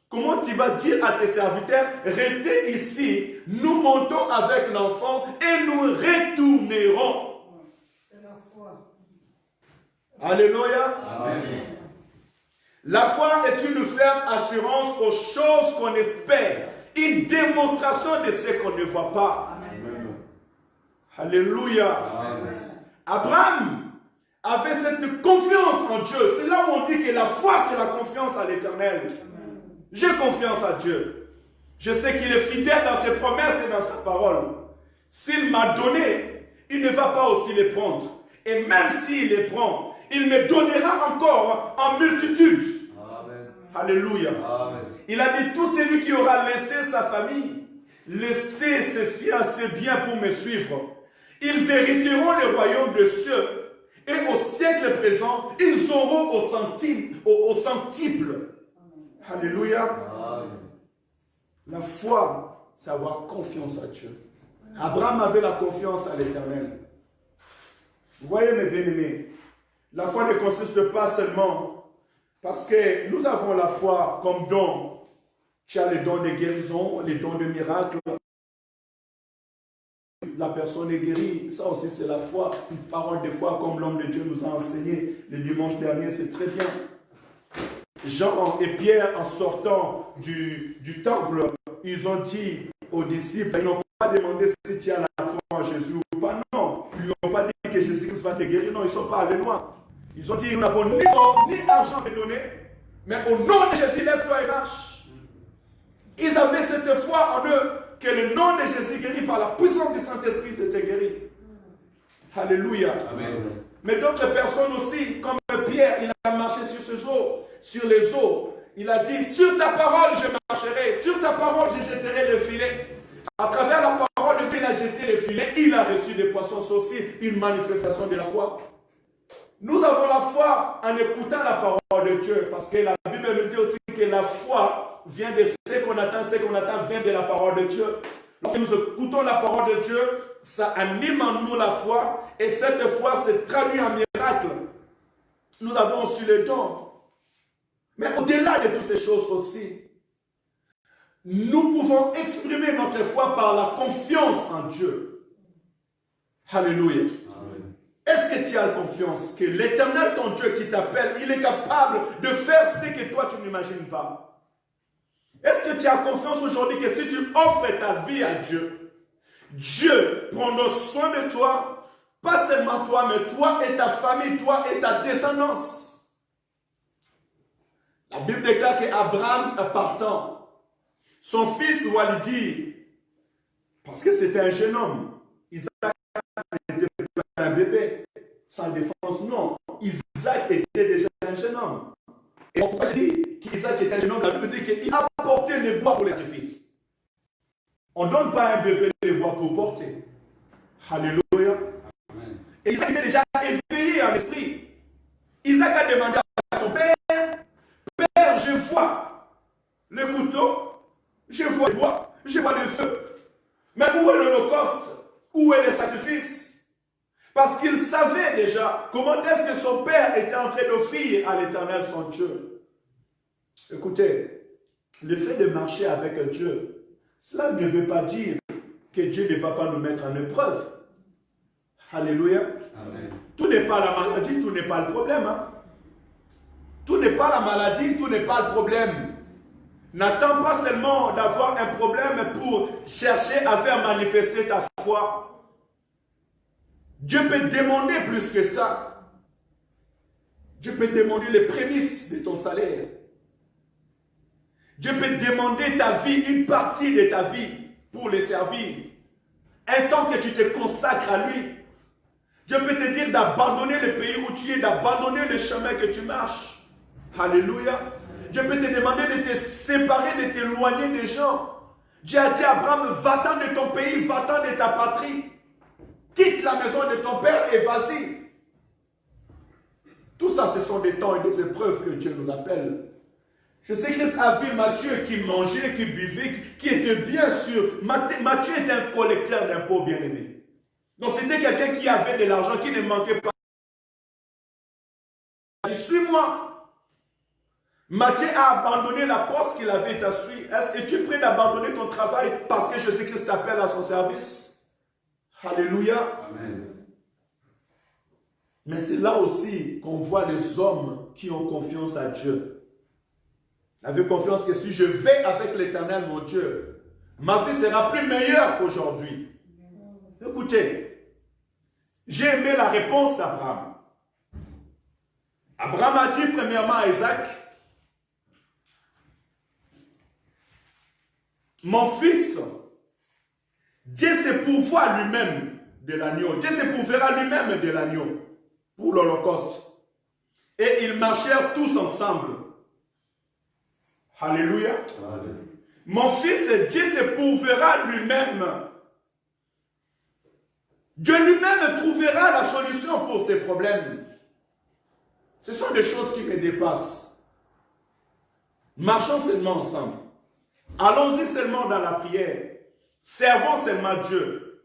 Comment tu vas dire à tes serviteurs, restez ici, nous montons avec l'enfant et nous retournerons. C'est la foi. Alléluia. Amen. La foi est une ferme assurance aux choses qu'on espère, une démonstration de ce qu'on ne voit pas. Amen. Alléluia. Amen. Abraham avait cette confiance en Dieu. C'est là où on dit que la foi, c'est la confiance à l'Éternel. J'ai confiance à Dieu. Je sais qu'il est fidèle dans ses promesses et dans sa parole. S'il m'a donné, il ne va pas aussi les prendre. Et même s'il les prend, il me donnera encore en multitude. Amen. Alléluia. Amen. Il a dit, tout celui qui aura laissé sa famille, laissé ses siens, ses biens pour me suivre, ils hériteront le royaume de cieux. Et au siècle présent, ils auront au centuple. Alléluia. Amen. La foi, c'est avoir confiance à Dieu. Abraham avait la confiance à l'Éternel. Vous voyez mes bien-aimés, la foi ne consiste pas seulement parce que nous avons la foi comme don. Tu as les dons de guérison, les dons de miracles. La personne est guérie. Ça aussi, c'est la foi. Une parole de foi comme l'homme de Dieu nous a enseigné le dimanche dernier. C'est très bien. Jean et Pierre, en sortant du temple, ils ont dit aux disciples, ils n'ont pas demandé si tu as la foi en Jésus ou pas. Non. Ils n'ont pas dit que Jésus-Christ va te guérir. Non, ils ne sont pas allés loin. Ils ont dit, nous n'avons ni or, ni argent à te donner, mais au nom de Jésus, lève-toi et marche. Ils avaient cette foi en eux que le nom de Jésus guérit par la puissance du Saint-Esprit, c'était guéri. Alléluia. Amen. Mais d'autres personnes aussi, comme Pierre, il a marché sur les eaux. Il a dit, sur ta parole je marcherai, sur ta parole je jetterai le filet. À travers la parole de Dieu, il a jeté le filet, il a reçu des poissons. C'est aussi une manifestation de la foi. Nous avons la foi en écoutant la parole de Dieu, parce que la Bible nous dit aussi que la foi vient de ce qu'on attend vient de la parole de Dieu. Lorsque nous écoutons la parole de Dieu, ça anime en nous la foi, et cette foi se traduit en miracle. Nous avons aussi le don. Mais au-delà de toutes ces choses aussi, nous pouvons exprimer notre foi par la confiance en Dieu. Alléluia. Amen. Est-ce que tu as confiance que l'Éternel, ton Dieu qui t'appelle, il est capable de faire ce que toi tu n'imagines pas? Est-ce que tu as confiance aujourd'hui que si tu offres ta vie à Dieu, Dieu prendra soin de toi, pas seulement toi, mais toi et ta famille, toi et ta descendance? La Bible déclare qu'Abraham, partant, son fils Walidi, parce que c'était un jeune homme, Isaac n'était pas un bébé, sans défense, non. Isaac était déjà un jeune homme. Et pourquoi je dis qu'Isaac était un jeune homme? La Bible dit qu'il a porté les bois pour les sacrifices. On ne donne pas à un bébé les bois pour porter. Alléluia. Amen. Et Isaac était déjà éveillé en esprit. Isaac a demandé à son père, Père, je vois le couteau, je vois le bois, je vois le feu. Mais où est l'holocauste? Où est le sacrifice? Parce qu'il savait déjà comment est-ce que son père était en train d'offrir à l'Éternel son Dieu. Écoutez, le fait de marcher avec Dieu, cela ne veut pas dire que Dieu ne va pas nous mettre en épreuve. Alléluia. Amen. Tout n'est pas la maladie, tout n'est pas le problème. Hein? Tout n'est pas la maladie, tout n'est pas le problème. N'attends pas seulement d'avoir un problème pour chercher à faire manifester ta foi. Dieu peut demander plus que ça. Dieu peut demander les prémices de ton salaire. Dieu peut demander ta vie, une partie de ta vie pour le servir. Un temps que tu te consacres à lui. Dieu peut te dire d'abandonner le pays où tu es, d'abandonner le chemin que tu marches. Alléluia. Dieu peut te demander de te séparer, de t'éloigner des gens. Dieu a dit à Abraham, va-t'en de ton pays, va-t'en de ta patrie. Quitte la maison de ton père et vas-y. Tout ça, ce sont des temps et des épreuves que Dieu nous appelle. Je sais que Christ a vu Matthieu qui mangeait, qui buvait, qui était bien sûr. Matthieu était un collecteur d'impôts bien-aimé. Donc c'était quelqu'un qui avait de l'argent, qui ne manquait pas. Il dit, suis-moi. Matthieu a abandonné la poste qu'il avait et t'a suivi. Est-ce que tu es prêt d'abandonner ton travail parce que Jésus-Christ t'appelle à son service? Alléluia. Amen. Mais c'est là aussi qu'on voit les hommes qui ont confiance à Dieu. Avait confiance que si je vais avec l'Éternel, mon Dieu, ma vie sera plus meilleure qu'aujourd'hui. Écoutez, j'ai aimé la réponse d'Abraham. Abraham a dit premièrement à Isaac, mon fils, Dieu se pourvoit lui-même de l'agneau. Dieu se pourvoira lui-même de l'agneau pour l'Holocauste. Et ils marchèrent tous ensemble. Alléluia. Amen. Mon fils, Dieu se pourvoira lui-même. Dieu lui-même trouvera la solution pour ses problèmes. Ce sont des choses qui me dépassent. Marchons seulement ensemble. Allons-y seulement dans la prière. Servons seulement Dieu.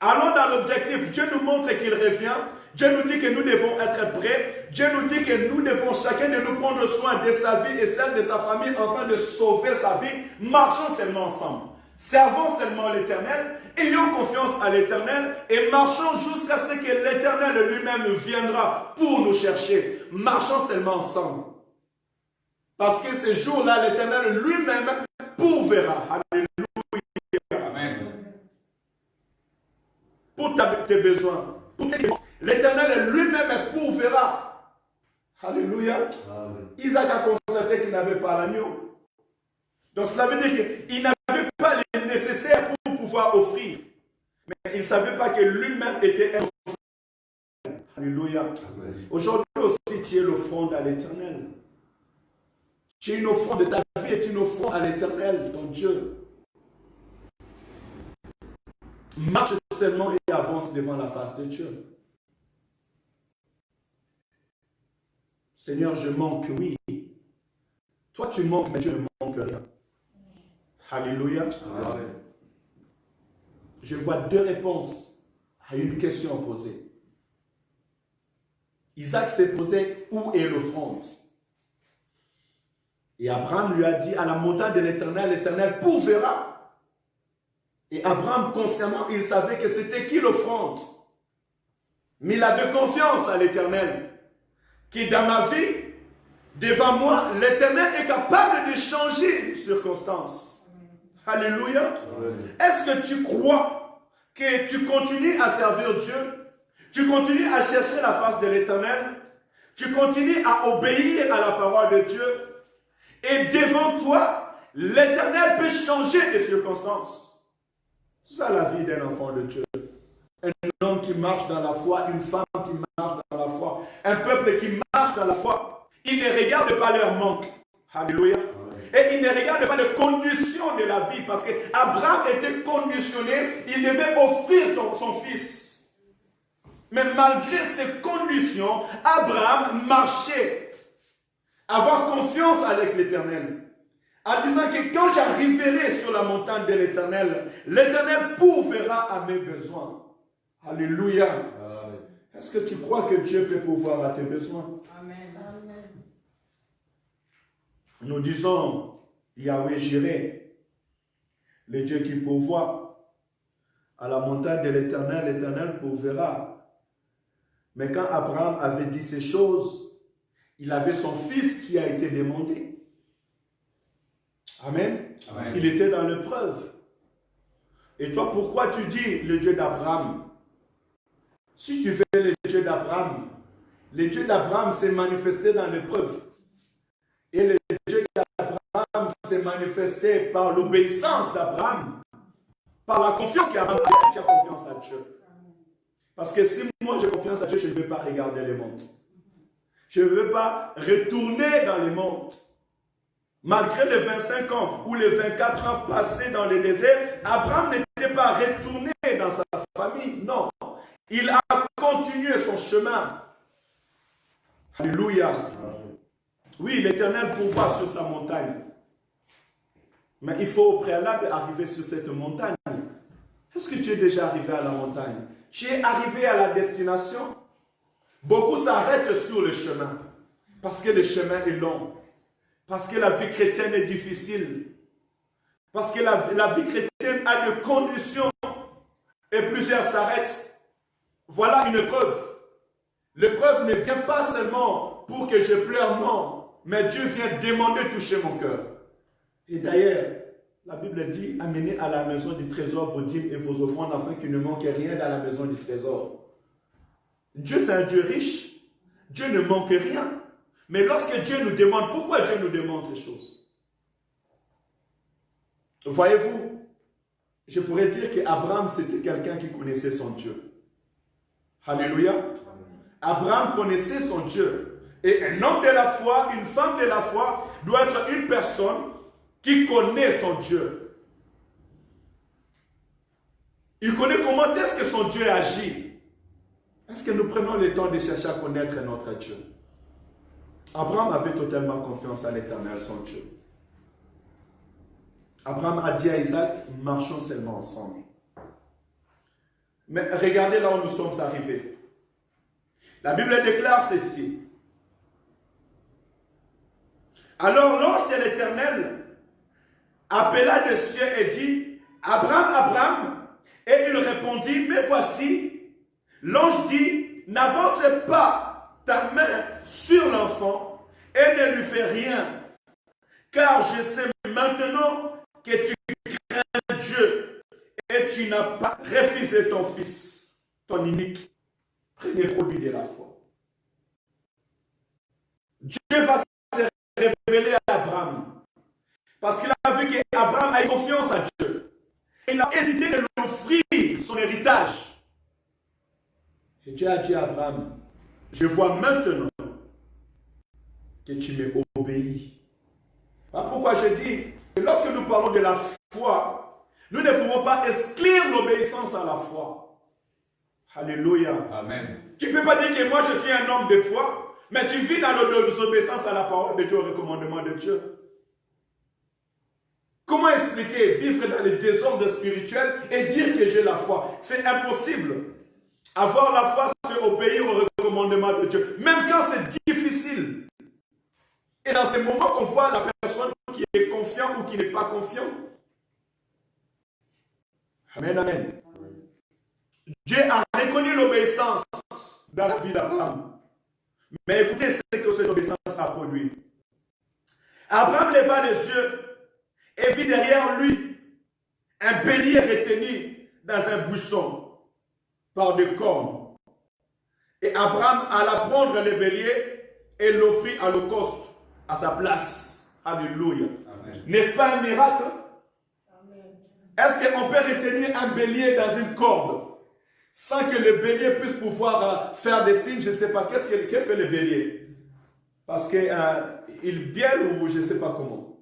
Allons dans l'objectif. Dieu nous montre qu'il revient. Dieu nous dit que nous devons être prêts. Dieu nous dit que nous devons chacun de nous prendre soin de sa vie et celle de sa famille afin de sauver sa vie. Marchons seulement ensemble. Servons seulement l'Éternel. Ayons confiance à l'Éternel et marchons jusqu'à ce que l'Éternel lui-même viendra pour nous chercher. Marchons seulement ensemble. Parce que ce jour-là, l'Éternel lui-même pourverra. Alléluia. Amen. Pour tes besoins. L'Éternel lui-même pourverra. Alléluia. Amen. Isaac a constaté qu'il n'avait pas l'agneau. Donc cela veut dire qu'il n'avait pas les nécessaires pour pouvoir offrir. Mais il ne savait pas que lui-même était un offrande. Alléluia. Aujourd'hui aussi, tu es l'offrande à l'Éternel. Tu es une offrande, ta vie est une offrande à l'Éternel, ton Dieu. Marche seulement et avance devant la face de Dieu. Seigneur, je manque, oui. Toi, tu manques, mais Dieu ne manque rien. Alléluia. Amen. Je vois deux réponses à une question posée. Isaac s'est posé, où est l'offrande? Et Abraham lui a dit, à la montagne de l'Éternel, l'Éternel pourverra. Et Abraham, consciemment, il savait que c'était qui l'offrande. Mais il avait confiance à l'Éternel. Qui dans ma vie, devant moi, l'Éternel est capable de changer les circonstances. Alléluia. Est-ce que tu crois que tu continues à servir Dieu? Tu continues à chercher la face de l'Éternel? Tu continues à obéir à la parole de Dieu? Et devant toi, l'Éternel peut changer les circonstances. C'est ça la vie d'un enfant de Dieu. Un homme qui marche dans la foi, une femme qui marche dans la foi, un peuple qui marche dans la foi. Il ne regarde pas leur manque. Alléluia. Et il ne regarde pas les conditions de la vie, parce qu'Abraham était conditionné, il devait offrir son fils. Mais malgré ces conditions, Abraham marchait, avoir confiance avec l'Éternel, en disant que quand j'arriverai sur la montagne de l'Éternel, l'Éternel pourverra à mes besoins. Alléluia. Est-ce que tu crois que Dieu peut pourvoir à tes besoins? Amen. Nous disons Yahweh Jireh, le Dieu qui pourvoit. À la montagne de l'Éternel, l'Éternel pourverra. Mais quand Abraham avait dit ces choses, il avait son fils qui a été demandé. Amen. Amen. Il était dans l'épreuve. Et toi, pourquoi tu dis le Dieu d'Abraham? Si tu fais le Dieu d'Abraham s'est manifesté dans l'épreuve. Et le Dieu d'Abraham s'est manifesté par l'obéissance d'Abraham, par la confiance qu'Abraham a. Si tu as confiance à Dieu. Parce que si moi j'ai confiance à Dieu, je ne veux pas regarder les mondes. Je ne veux pas retourner dans les mondes. Malgré les 25 ans ou les 24 ans passés dans le désert, Abraham n'était pas retourné dans sa famille. Non. Il a continué son chemin. Alléluia. Oui, l'Éternel pourvoit sur sa montagne. Mais il faut au préalable arriver sur cette montagne. Est-ce que tu es déjà arrivé à la montagne? Tu es arrivé à la destination? Beaucoup s'arrêtent sur le chemin. Parce que le chemin est long. Parce que la vie chrétienne est difficile. Parce que la vie chrétienne a des conditions. Et plusieurs s'arrêtent. Voilà une épreuve. L'épreuve ne vient pas seulement pour que je pleure, non. Mais Dieu vient demander de toucher mon cœur. Et d'ailleurs, la Bible dit, amenez à la maison du trésor vos dîmes et vos offrandes afin qu'il ne manque rien dans la maison du trésor. Dieu, c'est un Dieu riche. Dieu ne manque rien. Mais lorsque Dieu nous demande, pourquoi Dieu nous demande ces choses? Voyez-vous, je pourrais dire qu'Abraham, c'était quelqu'un qui connaissait son Dieu. Alléluia. Abraham connaissait son Dieu. Et un homme de la foi, une femme de la foi, doit être une personne qui connaît son Dieu. Il connaît comment est-ce que son Dieu agit. Est-ce que nous prenons le temps de chercher à connaître notre Dieu? Abraham avait totalement confiance à l'Éternel, son Dieu. Abraham a dit à Isaac, marchons seulement ensemble. Mais regardez là où nous sommes arrivés. La Bible déclare ceci. Alors l'ange de l'Éternel appela des cieux et dit, Abraham, Abraham. Et il répondit, mais voici. L'ange dit, n'avance pas ta main sur l'enfant et ne lui fais rien. Car je sais maintenant que tu crains Dieu et tu n'as pas refusé ton fils, ton unique, premier produit de la foi. Dieu va se révéler à Abraham parce qu'il a vu qu'Abraham a eu confiance à Dieu. Il a hésité de lui offrir son héritage. Et Dieu a dit à Abraham, je vois maintenant que tu m'obéis. Voilà pourquoi je dis que lorsque nous parlons de la foi, nous ne pouvons pas exclure l'obéissance à la foi. Alléluia. Amen. Tu ne peux pas dire que moi je suis un homme de foi, mais tu vis dans l'obéissance à la parole de Dieu, au recommandement de Dieu. Comment expliquer vivre dans les désordres spirituels et dire que j'ai la foi? C'est impossible. Avoir la foi, c'est obéir au recommandement de Dieu, même quand c'est difficile. Et dans ces moments qu'on voit la personne qui est confiante ou qui n'est pas confiante. Amen, amen. Dieu a reconnu l'obéissance dans la vie d'Abraham. Mais écoutez ce que cette obéissance a produit. Abraham leva les yeux et vit derrière lui un bélier retenu dans un buisson par des cornes. Et Abraham alla prendre le bélier et l'offrit à l'holocauste à sa place. Alléluia. N'est-ce pas un miracle? Est-ce qu'on peut retenir un bélier dans une corde sans que le bélier puisse pouvoir faire des signes? Je ne sais pas. Qu'est-ce que fait le bélier? Parce qu'il bielle ou je ne sais pas comment.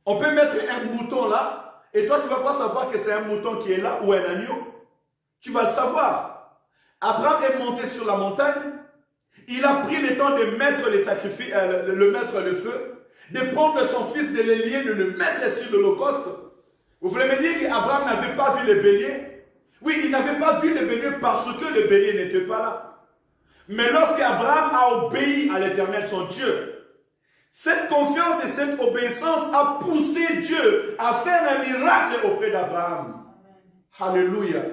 On peut mettre un mouton là et toi tu ne vas pas savoir que c'est un mouton qui est là ou un agneau. Tu vas le savoir. Abraham est monté sur la montagne. Il a pris le temps de mettre les sacrifices, mettre le feu, de prendre son fils, de le lier, de le mettre sur l'holocauste. Vous voulez me dire qu'Abraham n'avait pas vu le bélier? Oui, il n'avait pas vu le bélier parce que le bélier n'était pas là. Mais lorsque Abraham a obéi à l'Éternel, son Dieu, cette confiance et cette obéissance a poussé Dieu à faire un miracle auprès d'Abraham. Alléluia.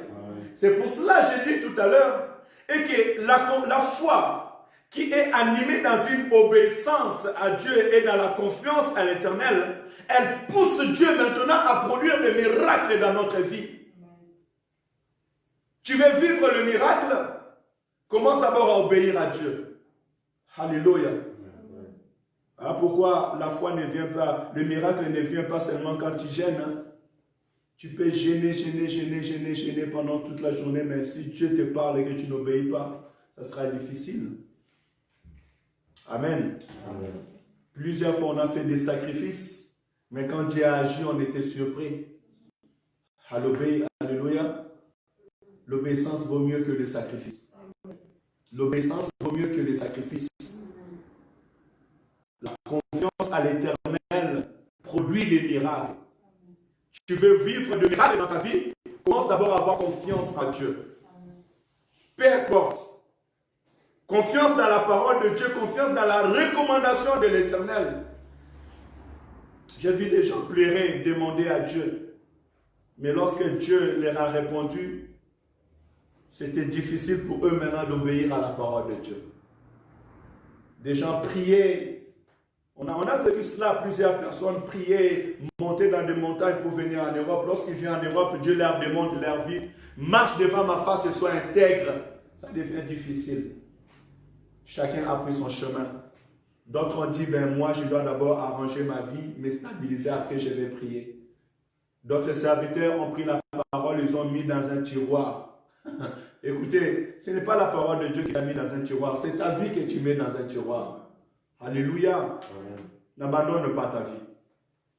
C'est pour cela que j'ai dit tout à l'heure et que la foi qui est animée dans une obéissance à Dieu et dans la confiance à l'Éternel, elle pousse Dieu maintenant à produire des miracles dans notre vie. Tu veux vivre le miracle? Commence d'abord à obéir à Dieu. Alléluia. Voilà pourquoi la foi ne vient pas, le miracle ne vient pas seulement quand tu gênes. Hein. Tu peux gêner pendant toute la journée, mais si Dieu te parle et que tu n'obéis pas, ça sera difficile. Amen. Amen. Plusieurs fois, on a fait des sacrifices, mais quand Dieu a agi, on était surpris. Alléluia. L'obéissance vaut mieux que les sacrifices. L'obéissance vaut mieux que les sacrifices. La confiance à l'Éternel produit des miracles. Tu veux vivre de miracles dans ta vie? Commence d'abord à avoir confiance en Dieu. Peu importe. Confiance dans la parole de Dieu, confiance dans la recommandation de l'Éternel. J'ai vu des gens pleurer, demander à Dieu. Mais lorsque Dieu leur a répondu, c'était difficile pour eux maintenant d'obéir à la parole de Dieu. Des gens priaient. On a vécu cela, plusieurs personnes priaient, montaient dans des montagnes pour venir en Europe. Lorsqu'ils viennent en Europe, Dieu leur demande de leur vie. Marche devant ma face et sois intègre. Ça devient difficile. Chacun a pris son chemin. D'autres ont dit, moi je dois d'abord arranger ma vie, me stabiliser, après je vais prier. D'autres serviteurs ont pris la parole, ils ont mis dans un tiroir. Écoutez, ce n'est pas la parole de Dieu qui t'a mis dans un tiroir, c'est ta vie que tu mets dans un tiroir. Alléluia. N'abandonne pas ta vie.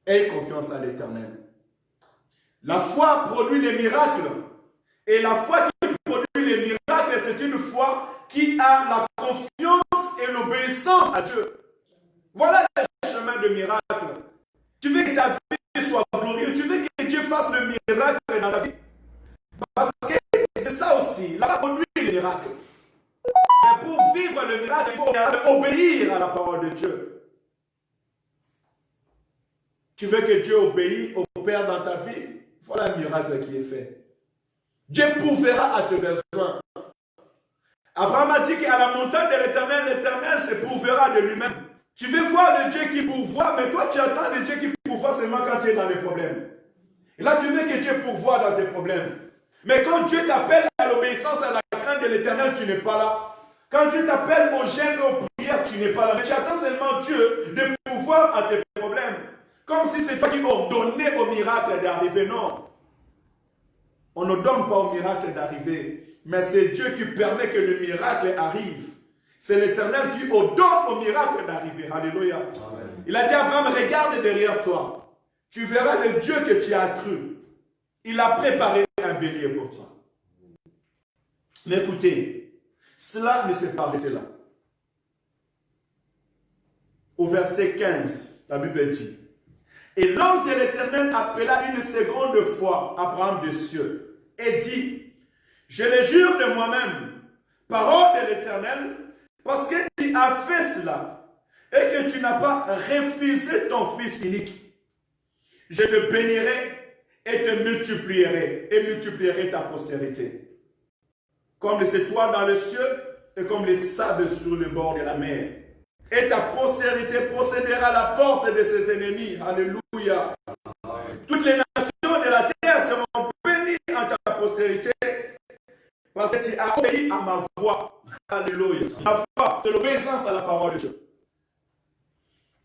Aie confiance à l'Éternel. La foi produit les miracles. Et la foi qui produit les miracles, c'est une foi qui a la confiance et l'obéissance à Dieu. Voilà le chemin de miracle. Tu veux que ta vie soit glorieuse, tu veux que Dieu fasse le miracle dans ta vie. Parce que c'est ça aussi, la foi produit les miracles. Mais pour vivre le miracle, il faut obéir à la parole de Dieu. Tu veux que Dieu obéisse au Père dans ta vie, voilà un miracle qui est fait. Dieu pourvoira à tes besoins. Abraham a dit qu'à la montagne de l'Éternel se pourvoira de lui-même. Tu veux voir le Dieu qui pourvoit, mais toi tu attends le Dieu qui pourvoit seulement quand tu es dans les problèmes. Et là tu veux que Dieu pourvoie dans tes problèmes. Mais quand Dieu t'appelle à l'obéissance, à la crainte de l'Éternel, tu n'es pas là. Quand Dieu t'appelle au jeûne et aux prières, tu n'es pas là. Mais tu attends seulement Dieu de pourvoir à tes problèmes. Comme si c'est toi qui ordonnais au miracle d'arriver. Non. On ne donne pas au miracle d'arriver. Mais c'est Dieu qui permet que le miracle arrive. C'est l'Éternel qui ordonne au miracle d'arriver. Alléluia. Amen. Il a dit à Abraham, regarde derrière toi. Tu verras le Dieu que tu as cru. Il a préparé un bélier pour toi. Mais écoutez, cela ne s'est pas arrêté là. Au verset 15, la Bible dit, et l'ange de l'Éternel appela une seconde fois Abraham des cieux et dit, je le jure de moi-même, parole de l'Éternel, parce que tu as fait cela et que tu n'as pas refusé ton fils unique. Je te bénirai et te multiplierai et multiplierai ta postérité. Comme les étoiles dans le ciel et comme les sables sur le bord de la mer. Et ta postérité possédera la porte de ses ennemis. Alléluia. Toutes les nations de la terre seront bénies en ta postérité parce que tu as obéi à ma voix. Alléluia. La foi, c'est l'obéissance à la parole de Dieu.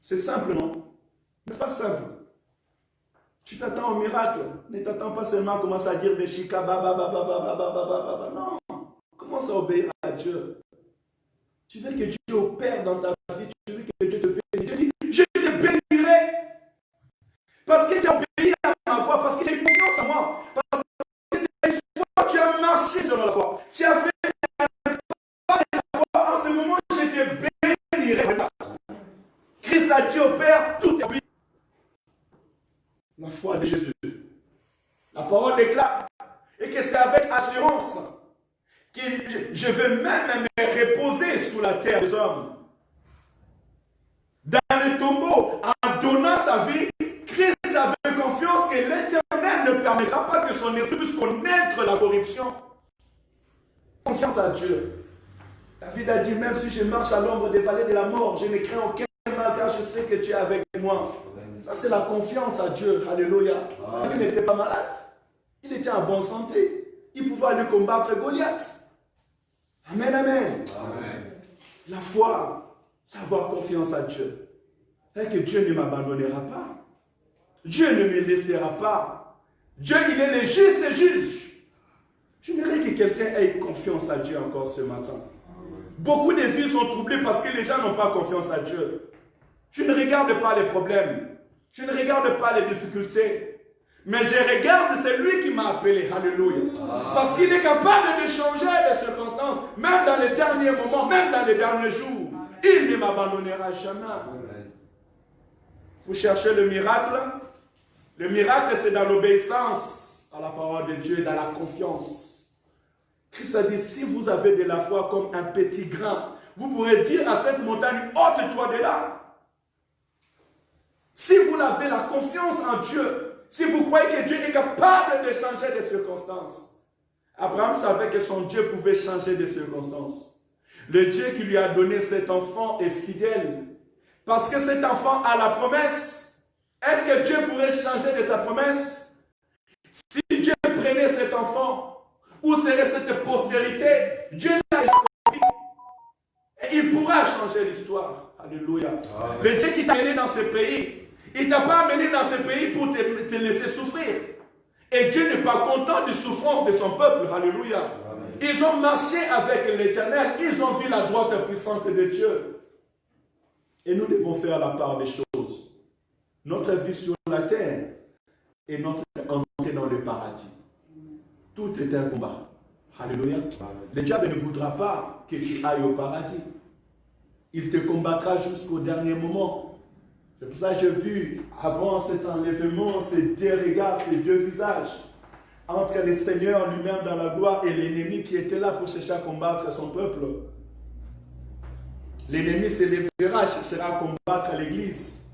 C'est simple, non? C'est pas simple. Tu t'attends au miracle. Ne t'attends pas seulement à commencer à dire des chica, non. Commence à obéir à Dieu. Tu veux que Dieu opère dans ta vie. Tu veux que Dieu te bénisse. Dieu dit, je te bénirai. Parce que tu as obéi à ma voix. Parce que tu as eu confiance en moi. Parce que tu as eu foi. Tu as marché sur la foi. Tu as fait pas de la foi. En ce moment, je te bénirai. Christ a dit au Père, tout est bien. La foi de Jésus. La parole déclare. Et que c'est avec assurance que je veux même me reposer sous la terre des hommes. Dans le tombeau, en donnant sa vie, Christ avait confiance que l'Éternel ne permettra pas que son esprit puisse connaître la corruption. Confiance à Dieu. David a dit, même si je marche à l'ombre des vallées de la mort, je ne crains aucun mal car je sais que tu es avec moi. Ça, c'est la confiance à Dieu. Alléluia. David n'était pas malade. Il était en bonne santé. Il pouvait aller combattre Goliath. Amen, amen. Amen. La foi, c'est avoir confiance à Dieu. Et que Dieu ne m'abandonnera pas. Dieu ne me laissera pas. Dieu, il est le juste des juges. J'aimerais que quelqu'un ait confiance à Dieu encore ce matin. Beaucoup de vies sont troublées parce que les gens n'ont pas confiance à Dieu. Je ne regarde pas les problèmes. Je ne regarde pas les difficultés. Mais je regarde, c'est lui qui m'a appelé. Alléluia. Parce qu'il est capable de changer les circonstances, même dans les derniers moments, même dans les derniers jours. Il ne m'abandonnera jamais. Vous cherchez le miracle? Le miracle, c'est dans l'obéissance à la parole de Dieu et dans la confiance. Christ a dit, si vous avez de la foi comme un petit grain, vous pourrez dire à cette montagne, ôte-toi de là. Si vous avez la confiance en Dieu, si vous croyez que Dieu est capable de changer les circonstances. Abraham savait que son Dieu pouvait changer les circonstances. Le Dieu qui lui a donné cet enfant est fidèle. Parce que cet enfant a la promesse. Est-ce que Dieu pourrait changer de sa promesse? Si Dieu prenait cet enfant, où serait cette postérité? Dieu l'a compris. Et il pourra changer l'histoire. Alléluia. Amen. Le Dieu qui t'a amené dans ce pays, il ne t'a pas amené dans ce pays pour te laisser souffrir. Et Dieu n'est pas content de souffrance de son peuple. Alléluia. Amen. Ils ont marché avec l'Éternel. Ils ont vu la droite puissante de Dieu. Et nous devons faire la part des choses. Notre vie sur la terre et notre entrée dans le paradis. Tout est un combat. Alléluia. Le diable ne voudra pas que tu ailles au paradis. Il te combattra jusqu'au dernier moment. C'est pour ça que j'ai vu, avant cet enlèvement, ces deux regards, ces deux visages, entre le Seigneur lui-même dans la gloire et l'ennemi qui était là pour chercher à combattre son peuple. L'ennemi s'élèvera, cherchera à combattre l'Église.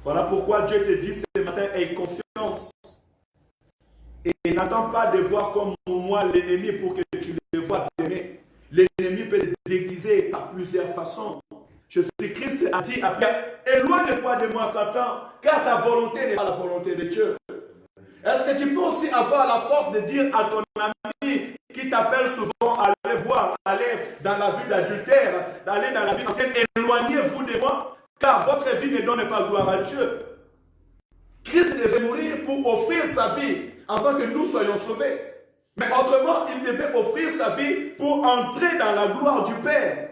Voilà pourquoi Dieu te dit ce matin, aie confiance. Et n'attends pas de voir comme moi l'ennemi pour que tu le vois aimer. L'ennemi peut se déguiser par plusieurs façons. Jésus-Christ a dit à Pierre, éloigne-toi de moi Satan, car ta volonté n'est pas la volonté de Dieu. Est-ce que tu peux aussi avoir la force de dire à ton ami qui t'appelle souvent à aller boire, aller dans la vie d'adultère, d'aller dans la vie ancienne, éloignez-vous de moi, car votre vie ne donne pas gloire à Dieu. Christ devait mourir pour offrir sa vie afin que nous soyons sauvés. Mais autrement, il devait offrir sa vie pour entrer dans la gloire du Père.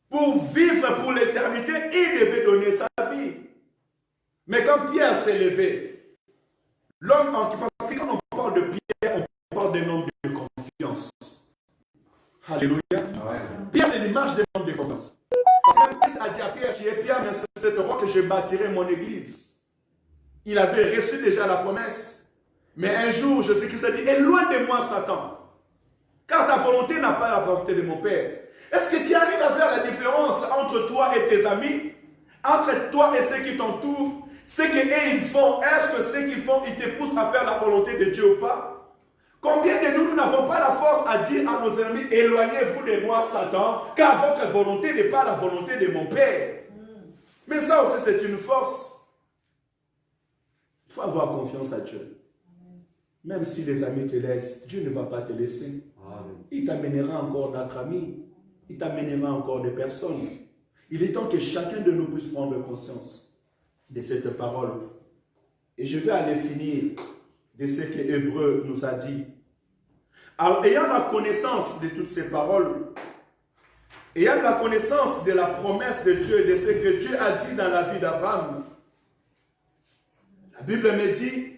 Pour vivre pour l'éternité, il devait donner sa vie. Mais quand Pierre s'est levé, l'homme, parce que quand on parle de Pierre, on parle d'un homme de confiance. Alléluia. Ouais. Pierre, c'est l'image d'un homme de confiance. Parce que Christ a dit à Pierre, tu es Pierre, mais c'est cette roche que je bâtirai mon église. Il avait reçu déjà la promesse. Mais un jour, Jésus-Christ a dit, éloigne de moi Satan, car ta volonté n'a pas la volonté de mon Père. Est-ce que tu arrives à faire la différence entre toi et tes amis, entre toi et ceux qui t'entourent? Ce qu'eux ils font, est-ce que ce qu'ils font, ils te poussent à faire la volonté de Dieu ou pas? Combien de nous n'avons pas la force à dire à nos amis, éloignez-vous de moi Satan, car votre volonté n'est pas la volonté de mon Père. Mais ça aussi c'est une force. Il faut avoir confiance à Dieu. Même si les amis te laissent, Dieu ne va pas te laisser. Il t'amènera encore d'autres amis. Il t'amènera encore des personnes. Il est temps que chacun de nous puisse prendre conscience de cette parole. Et je vais aller finir de ce que Hébreu nous a dit. Alors, ayant la connaissance de toutes ces paroles, ayant la connaissance de la promesse de Dieu, de ce que Dieu a dit dans la vie d'Abraham, la Bible me dit,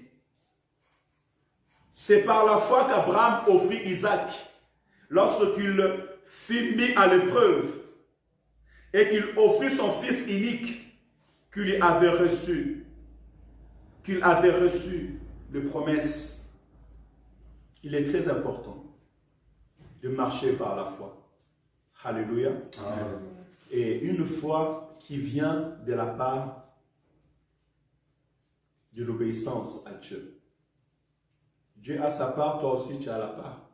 c'est par la foi qu'Abraham offrit Isaac lorsqu'il fut mis à l'épreuve et qu'il offrit son fils unique qu'il avait reçu de promesse. Il est très important de marcher par la foi. Alléluia. Amen. Et une foi qui vient de la part de l'obéissance à Dieu. Dieu a sa part, toi aussi tu as la part.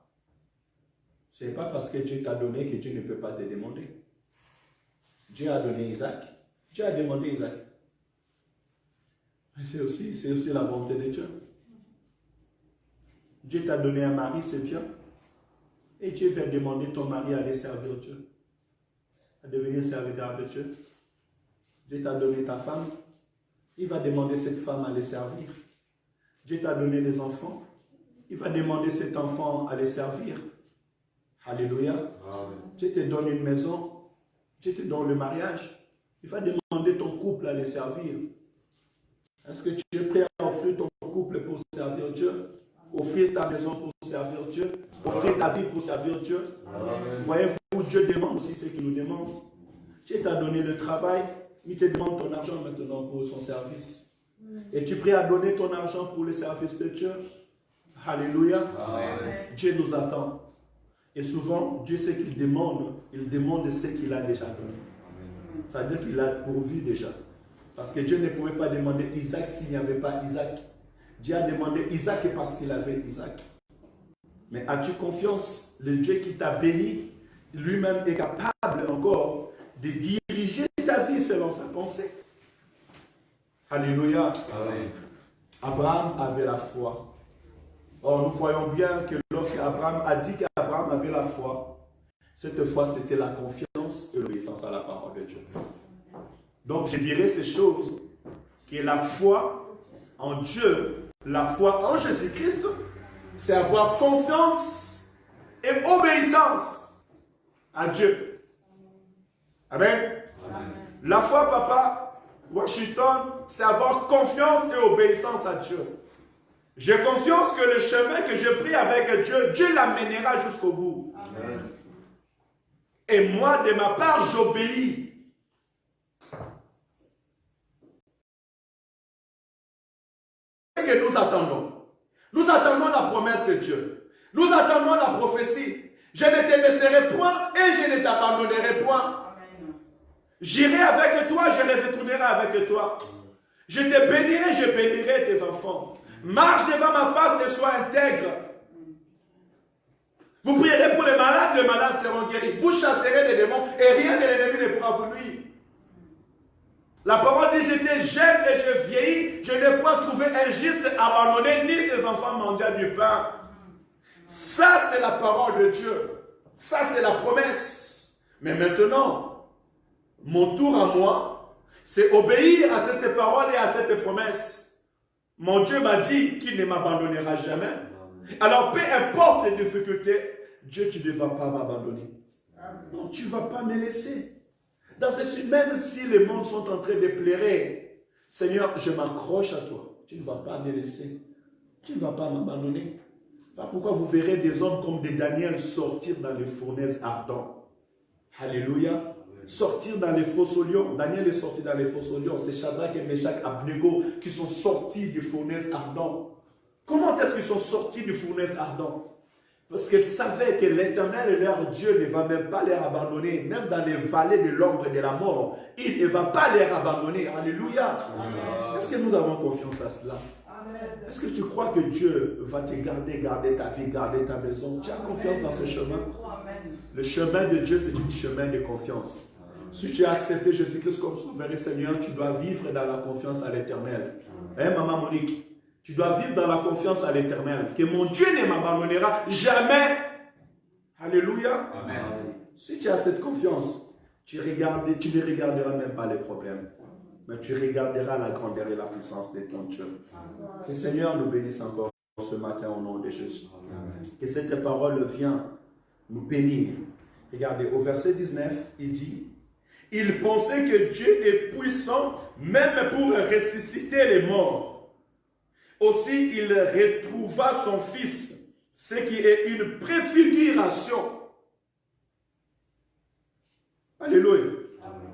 Ce n'est pas parce que Dieu t'a donné que Dieu ne peut pas te demander. Dieu a donné Isaac. Dieu a demandé Isaac. C'est aussi la volonté de Dieu. Dieu t'a donné un mari, c'est bien. Et Dieu va demander ton mari à aller servir Dieu. À devenir serviteur de Dieu. Dieu t'a donné ta femme. Il va demander cette femme à les servir. Dieu t'a donné des enfants. Il va demander cet enfant à les servir. Alléluia. Amen. Dieu te donne une maison. Dieu te donne le mariage. Il va demander ton couple à les servir. Est-ce que tu es prêt à offrir ton couple pour servir Dieu? Offrir ta maison pour servir Dieu? Offrir ta vie pour servir Dieu? Voyez-vous, Dieu demande aussi ce qu'il nous demande. Dieu t'a donné le travail. Il te demande ton argent maintenant pour son service. Et tu es prêt à donner ton argent pour le service de Dieu? Alléluia. Amen. Dieu nous attend. Et souvent, Dieu sait qu'il demande. Il demande ce qu'il a déjà donné. Ça veut dire qu'il a pourvu déjà. Parce que Dieu ne pouvait pas demander Isaac s'il n'y avait pas Isaac. Dieu a demandé Isaac parce qu'il avait Isaac. Mais as-tu confiance? Le Dieu qui t'a béni, lui-même est capable encore de diriger ta vie selon sa pensée. Alléluia. Amen. Abraham avait la foi. Or, nous voyons bien que lorsque Abraham a dit qu'Abraham avait la foi, cette foi, c'était la confiance et l'obéissance à la parole de Dieu. Donc, je dirais ces choses, que la foi en Dieu, la foi en Jésus-Christ, c'est avoir confiance obéissance à Dieu. Amen. Amen. La foi, papa, Washington, c'est avoir confiance et obéissance à Dieu. J'ai confiance que le chemin que je prie avec Dieu, Dieu l'amènera jusqu'au bout. Amen. Et moi, de ma part, j'obéis. Qu'est-ce que nous attendons? Nous attendons la promesse de Dieu. Nous attendons la prophétie. Je ne te laisserai point et je ne t'abandonnerai point. J'irai avec toi, je retournerai avec toi. Je te bénirai, je bénirai tes enfants. Marche devant ma face et sois intègre. Vous prierez pour les malades seront guéris. Vous chasserez les démons et rien de l'ennemi ne pourra vous nuire. La parole dit, j'étais jeune et je vieillis, je n'ai point trouvé injuste abandonner ni ses enfants mendiants du pain. Ça, c'est la parole de Dieu. Ça, c'est la promesse. Mais maintenant, mon tour à moi, c'est obéir à cette parole et à cette promesse. Mon Dieu m'a dit qu'il ne m'abandonnera jamais. Alors, peu importe les difficultés, Dieu, tu ne vas pas m'abandonner. Non, tu ne vas pas me laisser. Dans cette, même si les mondes sont en train de pleurer, Seigneur, je m'accroche à toi. Tu ne vas pas me laisser. Tu ne vas pas m'abandonner. Pourquoi vous verrez des hommes comme des Daniel sortir dans les fournaises ardentes. Alléluia. Sortir dans les fosses aux lions. Daniel est sorti dans les fosses aux lions. C'est Shadrach et Meshach Abednego qui sont sortis des fournaises ardentes. Comment est-ce qu'ils sont sortis des fournaises ardentes? Parce qu'ils savaient que l'Éternel, leur Dieu, ne va même pas les abandonner. Même dans les vallées de l'ombre et de la mort, il ne va pas les abandonner. Alléluia. Est-ce que nous avons confiance à cela? Est-ce que tu crois que Dieu va te garder, garder ta vie, garder ta maison? Tu as confiance dans ce chemin? Le chemin de Dieu, c'est un chemin de confiance. Si tu as accepté Jésus-Christ comme souverain Seigneur, tu dois vivre dans la confiance à l'Éternel. Hein, maman Monique? Tu dois vivre dans la confiance à l'Éternel. Que mon Dieu ne m'abandonnera jamais. Alléluia. Amen. Si tu as cette confiance, tu ne regarderas même pas les problèmes. Mais tu regarderas la grandeur et la puissance de ton Dieu. Que le Seigneur nous bénisse encore ce matin au nom de Jésus. Amen. Que cette parole vienne nous bénir. Regardez, au verset 19, il dit, « Il pensait que Dieu est puissant même pour ressusciter les morts. Aussi, il retrouva son fils, ce qui est une préfiguration. » Alléluia. Amen.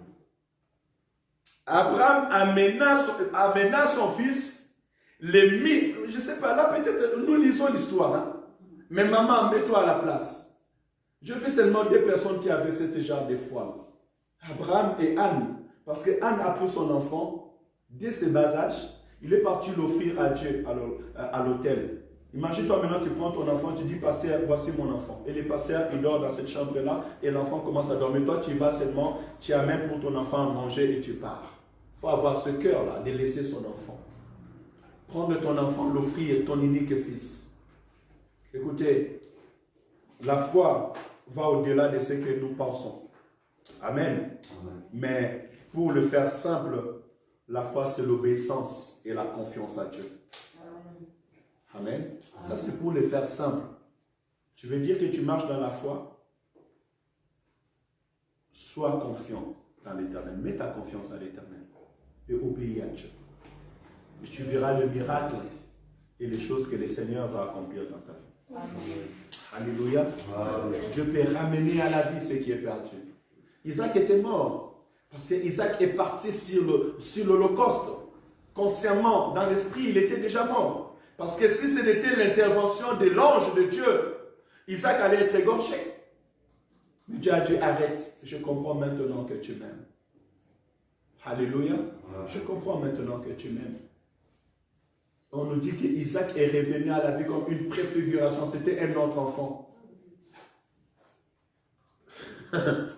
Abraham amena son fils, les mit, je ne sais pas, là peut-être nous lisons l'histoire, hein? Mais maman, mets-toi à la place. Je fais seulement deux personnes qui avaient ce genre de foi. Abraham et Anne, parce que Anne a pris son enfant dès ses bas âges. Il est parti l'offrir à Dieu à l'autel. Imagine-toi maintenant, tu prends ton enfant, tu dis, pasteur, voici mon enfant. Et le pasteur, il dort dans cette chambre-là, et l'enfant commence à dormir. Toi, tu vas seulement, tu amènes pour ton enfant à manger et tu pars. Il faut avoir ce cœur-là, de laisser son enfant. Prendre ton enfant, l'offrir, ton unique fils. Écoutez, la foi va au-delà de ce que nous pensons. Amen. Amen. Mais pour le faire simple, la foi, c'est l'obéissance et la confiance à Dieu. Amen. Amen. Ça, c'est pour le faire simple. Tu veux dire que tu marches dans la foi? Sois confiant dans l'Éternel. Mets ta confiance à l'Éternel et obéis à Dieu. Et tu verras le miracle et les choses que le Seigneur va accomplir dans ta vie. Amen. Alléluia. Amen. Dieu peut ramener à la vie ce qui est perdu. Isaac était mort. Parce qu'Isaac est parti sur l'Holocauste. Consciemment, dans l'esprit, il était déjà mort. Parce que si ce n'était l'intervention de l'ange de Dieu, Isaac allait être égorgé. Mais Dieu a dit, arrête, je comprends maintenant que tu m'aimes. Alléluia. Je comprends maintenant que tu m'aimes. On nous dit qu'Isaac est revenu à la vie comme une préfiguration. C'était un autre enfant.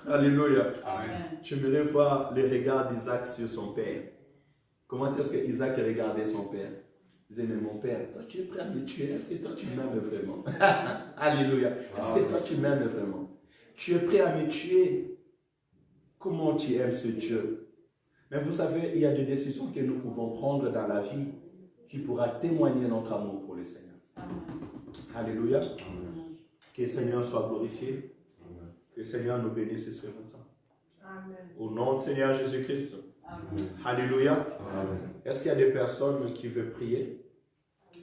Alléluia. Amen. J'aimerais voir les regards d'Isaac sur son père. Comment est-ce que Isaac regardait son père? Il disait, mais mon père, toi tu es prêt à me tuer. Est-ce que toi tu m'aimes vraiment? Alléluia. Est-ce que toi tu m'aimes vraiment? Tu es prêt à me tuer? Comment tu aimes ce Dieu? Mais vous savez, il y a des décisions que nous pouvons prendre dans la vie qui pourra témoigner notre amour pour le Seigneur. Amen. Alléluia. Amen. Que le Seigneur soit glorifié. Amen. Que le Seigneur nous bénisse ce matin. Amen. Au nom du Seigneur Jésus-Christ. Alléluia. Est-ce qu'il y a des personnes qui veulent prier?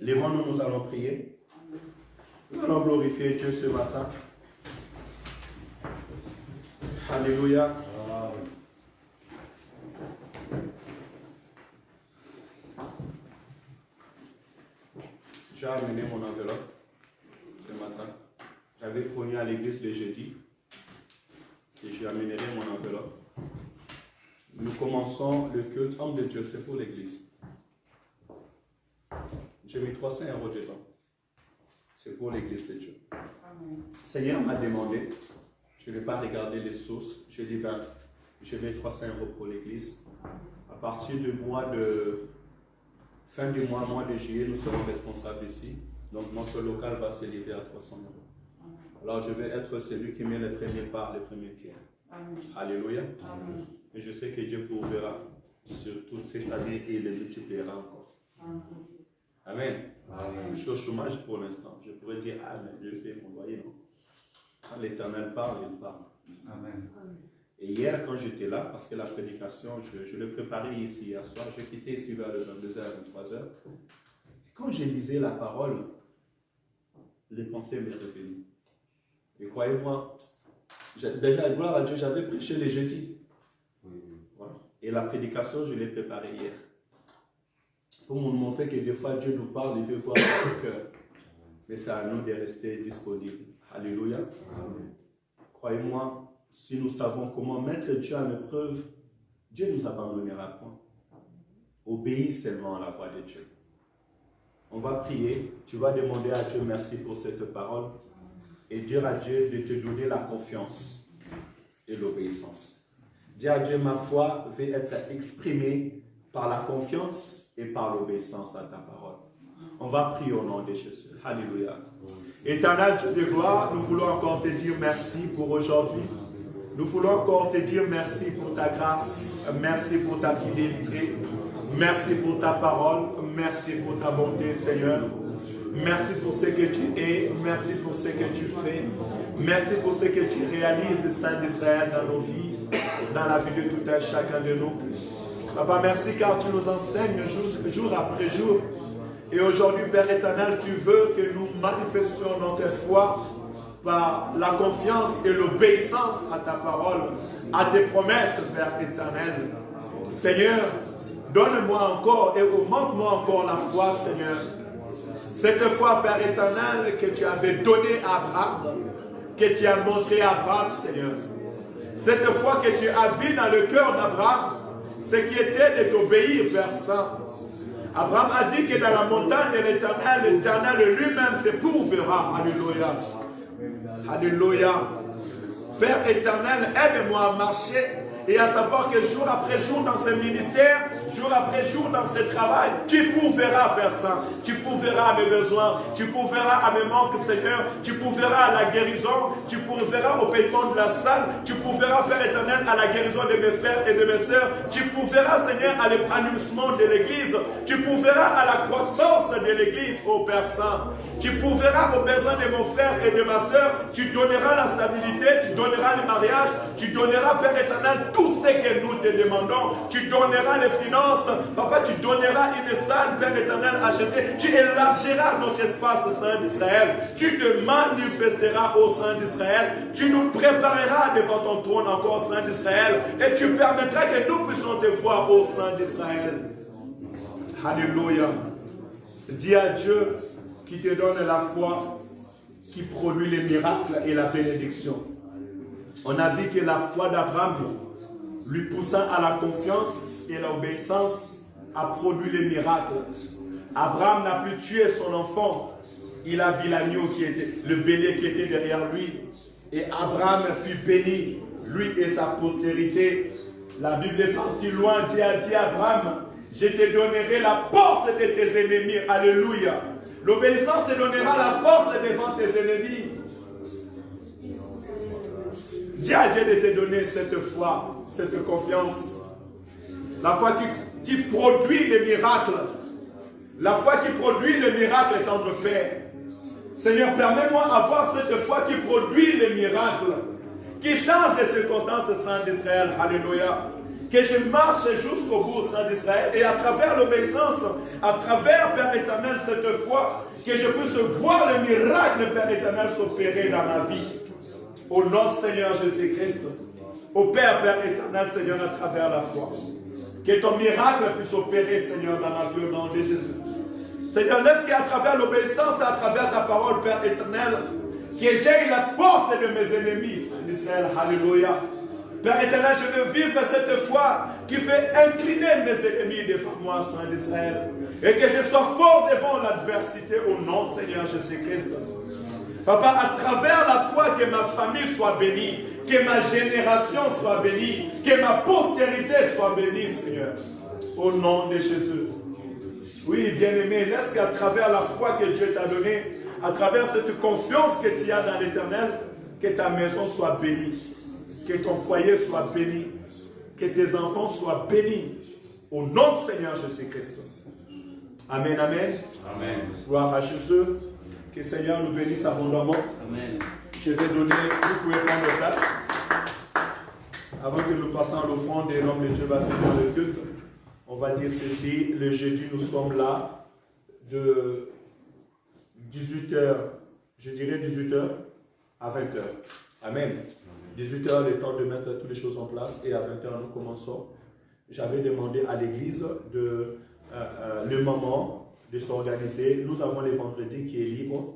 Lèvons-nous, nous allons prier. Nous allons glorifier Dieu ce matin. Alléluia. J'ai amené mon enveloppe ce matin. J'avais promis à l'église le jeudi et je amènerai mon enveloppe. Nous commençons le culte homme de Dieu, c'est pour l'église. J'ai mis 300 € dedans. C'est pour l'église de Dieu. Amen. Seigneur m'a demandé, je n'ai pas regardé les sources, je dis ben, je mets 300 € pour l'église. À partir du mois de fin du mois de juillet, nous serons responsables ici. Donc notre local va s'élever à 300 €. Alors je vais être celui qui met les premiers pas, les premiers pierres. Amen. Alléluia. Amen. Et je sais que Dieu pourverra sur toute cette année et les multipliera encore. Amen. Amen. Amen. Je suis au chômage pour l'instant. Je pourrais dire, ah, mais Dieu fait mon loyer, non? Quand l'Éternel parle, il parle. Amen. Et hier, quand j'étais là, parce que la prédication, je l'ai préparée ici hier soir, j'ai quitté ici vers le 22h, 23h. Quand je lisais la parole, les pensées m'est revenues. Et croyez-moi, déjà, gloire à Dieu, j'avais prêché les jeudis. Voilà. Et la prédication, je l'ai préparée hier. Pour nous montrer que des fois, Dieu nous parle, il veut voir notre cœur. Mais c'est à nous de rester disponibles. Alléluia. Amen. Croyez-moi, si nous savons comment mettre Dieu à l'épreuve, Dieu ne nous abandonnera point. Obéis seulement à la voix de Dieu. On va prier. Tu vas demander à Dieu merci pour cette parole. Et dire à Dieu de te donner la confiance et l'obéissance. Dis à Dieu, ma foi va être exprimée par la confiance et par l'obéissance à ta parole. On va prier au nom de Jésus. Alléluia. Éternel Dieu de gloire, nous voulons encore te dire merci pour aujourd'hui. Nous voulons encore te dire merci pour ta grâce, merci pour ta fidélité, merci pour ta parole, merci pour ta bonté, Seigneur. Merci pour ce que tu es, merci pour ce que tu fais, merci pour ce que tu réalises, Saint d'Israël, dans nos vies, dans la vie de tout un chacun de nous. Papa, merci car tu nous enseignes jour après jour. Et aujourd'hui, Père éternel, tu veux que nous manifestions notre foi par la confiance et l'obéissance à ta parole, à tes promesses, Père éternel. Seigneur, donne-moi encore et augmente-moi encore la foi, Seigneur. Cette foi, Père éternel, que tu avais donnée à Abraham, que tu as montré à Abraham, Seigneur. Cette foi que tu as vue dans le cœur d'Abraham, ce qui était de t'obéir, Père Saint. Abraham a dit que dans la montagne de l'Éternel, l'Éternel lui-même se pourverra. Alléluia. Alléluia. Père éternel, aide-moi à marcher et à savoir que jour après jour dans ce ministère, jour après jour dans ce travail, tu pourverras, Père Saint. Tu pourverras à mes besoins, tu pourverras à mes manques, Seigneur. Tu pourverras à la guérison, tu pourverras au paiement de la salle, tu pourverras, Père éternel, à la guérison de mes frères et de mes sœurs. Tu pourverras, Seigneur, à l'épanouissement de l'Église. Tu pourverras à la croissance de l'Église, ô Père Saint. Tu pourverras aux besoins de mon frère et de ma sœur. Tu donneras la stabilité, tu donneras le mariage, tu donneras, Père éternel, tout ce que nous te demandons. Tu donneras les finances. Papa, tu donneras une salle, Père éternel, achetée. Tu élargiras notre espace, Saint d'Israël. Tu te manifesteras au Saint d'Israël. Tu nous prépareras devant ton trône encore, Saint d'Israël. Et tu permettras que nous puissions te voir au Saint d'Israël. Alléluia. Dis à Dieu qui te donne la foi, qui produit les miracles et la bénédiction. On a vu que la foi d'Abraham, lui poussant à la confiance et l'obéissance, a produit les miracles. Abraham n'a pu tuer son enfant. Il a vu l'agneau qui était, le bélier qui était derrière lui. Et Abraham fut béni, lui et sa postérité. La Bible est partie loin. Dieu a dit à Abraham, je te donnerai la porte de tes ennemis. Alléluia. L'obéissance te donnera la force devant tes ennemis. Dis à Dieu de te donner cette foi, cette confiance. La foi qui produit les miracles. La foi qui produit les miracles, tendre Père. Seigneur, permets-moi d'avoir cette foi qui produit les miracles, qui change les circonstances, Saint d'Israël. Alléluia. Que je marche jusqu'au bout, Saint d'Israël, et à travers l'obéissance, à travers, Père éternel, cette foi, que je puisse voir le miracle, Père éternel, s'opérer dans ma vie. Au nom de Seigneur Jésus-Christ. Au Père éternel, Seigneur, à travers la foi. Que ton miracle puisse opérer, Seigneur, dans ma vie, au nom de Jésus. Seigneur, laisse qu'à travers l'obéissance et à travers ta parole, Père éternel, que j'aille la porte de mes ennemis, Saint d'Israël. Alléluia. Père éternel, je veux vivre cette foi qui fait incliner mes ennemis devant moi, Saint d'Israël. Et que je sois fort devant l'adversité au nom de Seigneur Jésus-Christ. Papa, à travers la foi, que ma famille soit bénie, que ma génération soit bénie, que ma postérité soit bénie, Seigneur. Au nom de Jésus. Oui, bien-aimé, laisse qu'à travers la foi que Dieu t'a donnée, à travers cette confiance que tu as dans l'Éternel, que ta maison soit bénie, que ton foyer soit béni, que tes enfants soient bénis. Au nom de Seigneur Jésus-Christ. Amen, amen. Amen. Gloire à Jésus. Que le Seigneur nous bénisse abondamment. Amen. Je vais donner, vous pouvez prendre place. Avant que nous passions à l'offrande et l'homme de Dieu va finir le culte, on va dire ceci. Le jeudi, nous sommes là de 18h, je dirais 18h à 20h. Amen. 18h, le temps de mettre toutes les choses en place et à 20h, nous commençons. J'avais demandé à l'église le moment de s'organiser. Nous avons les vendredis qui est libre.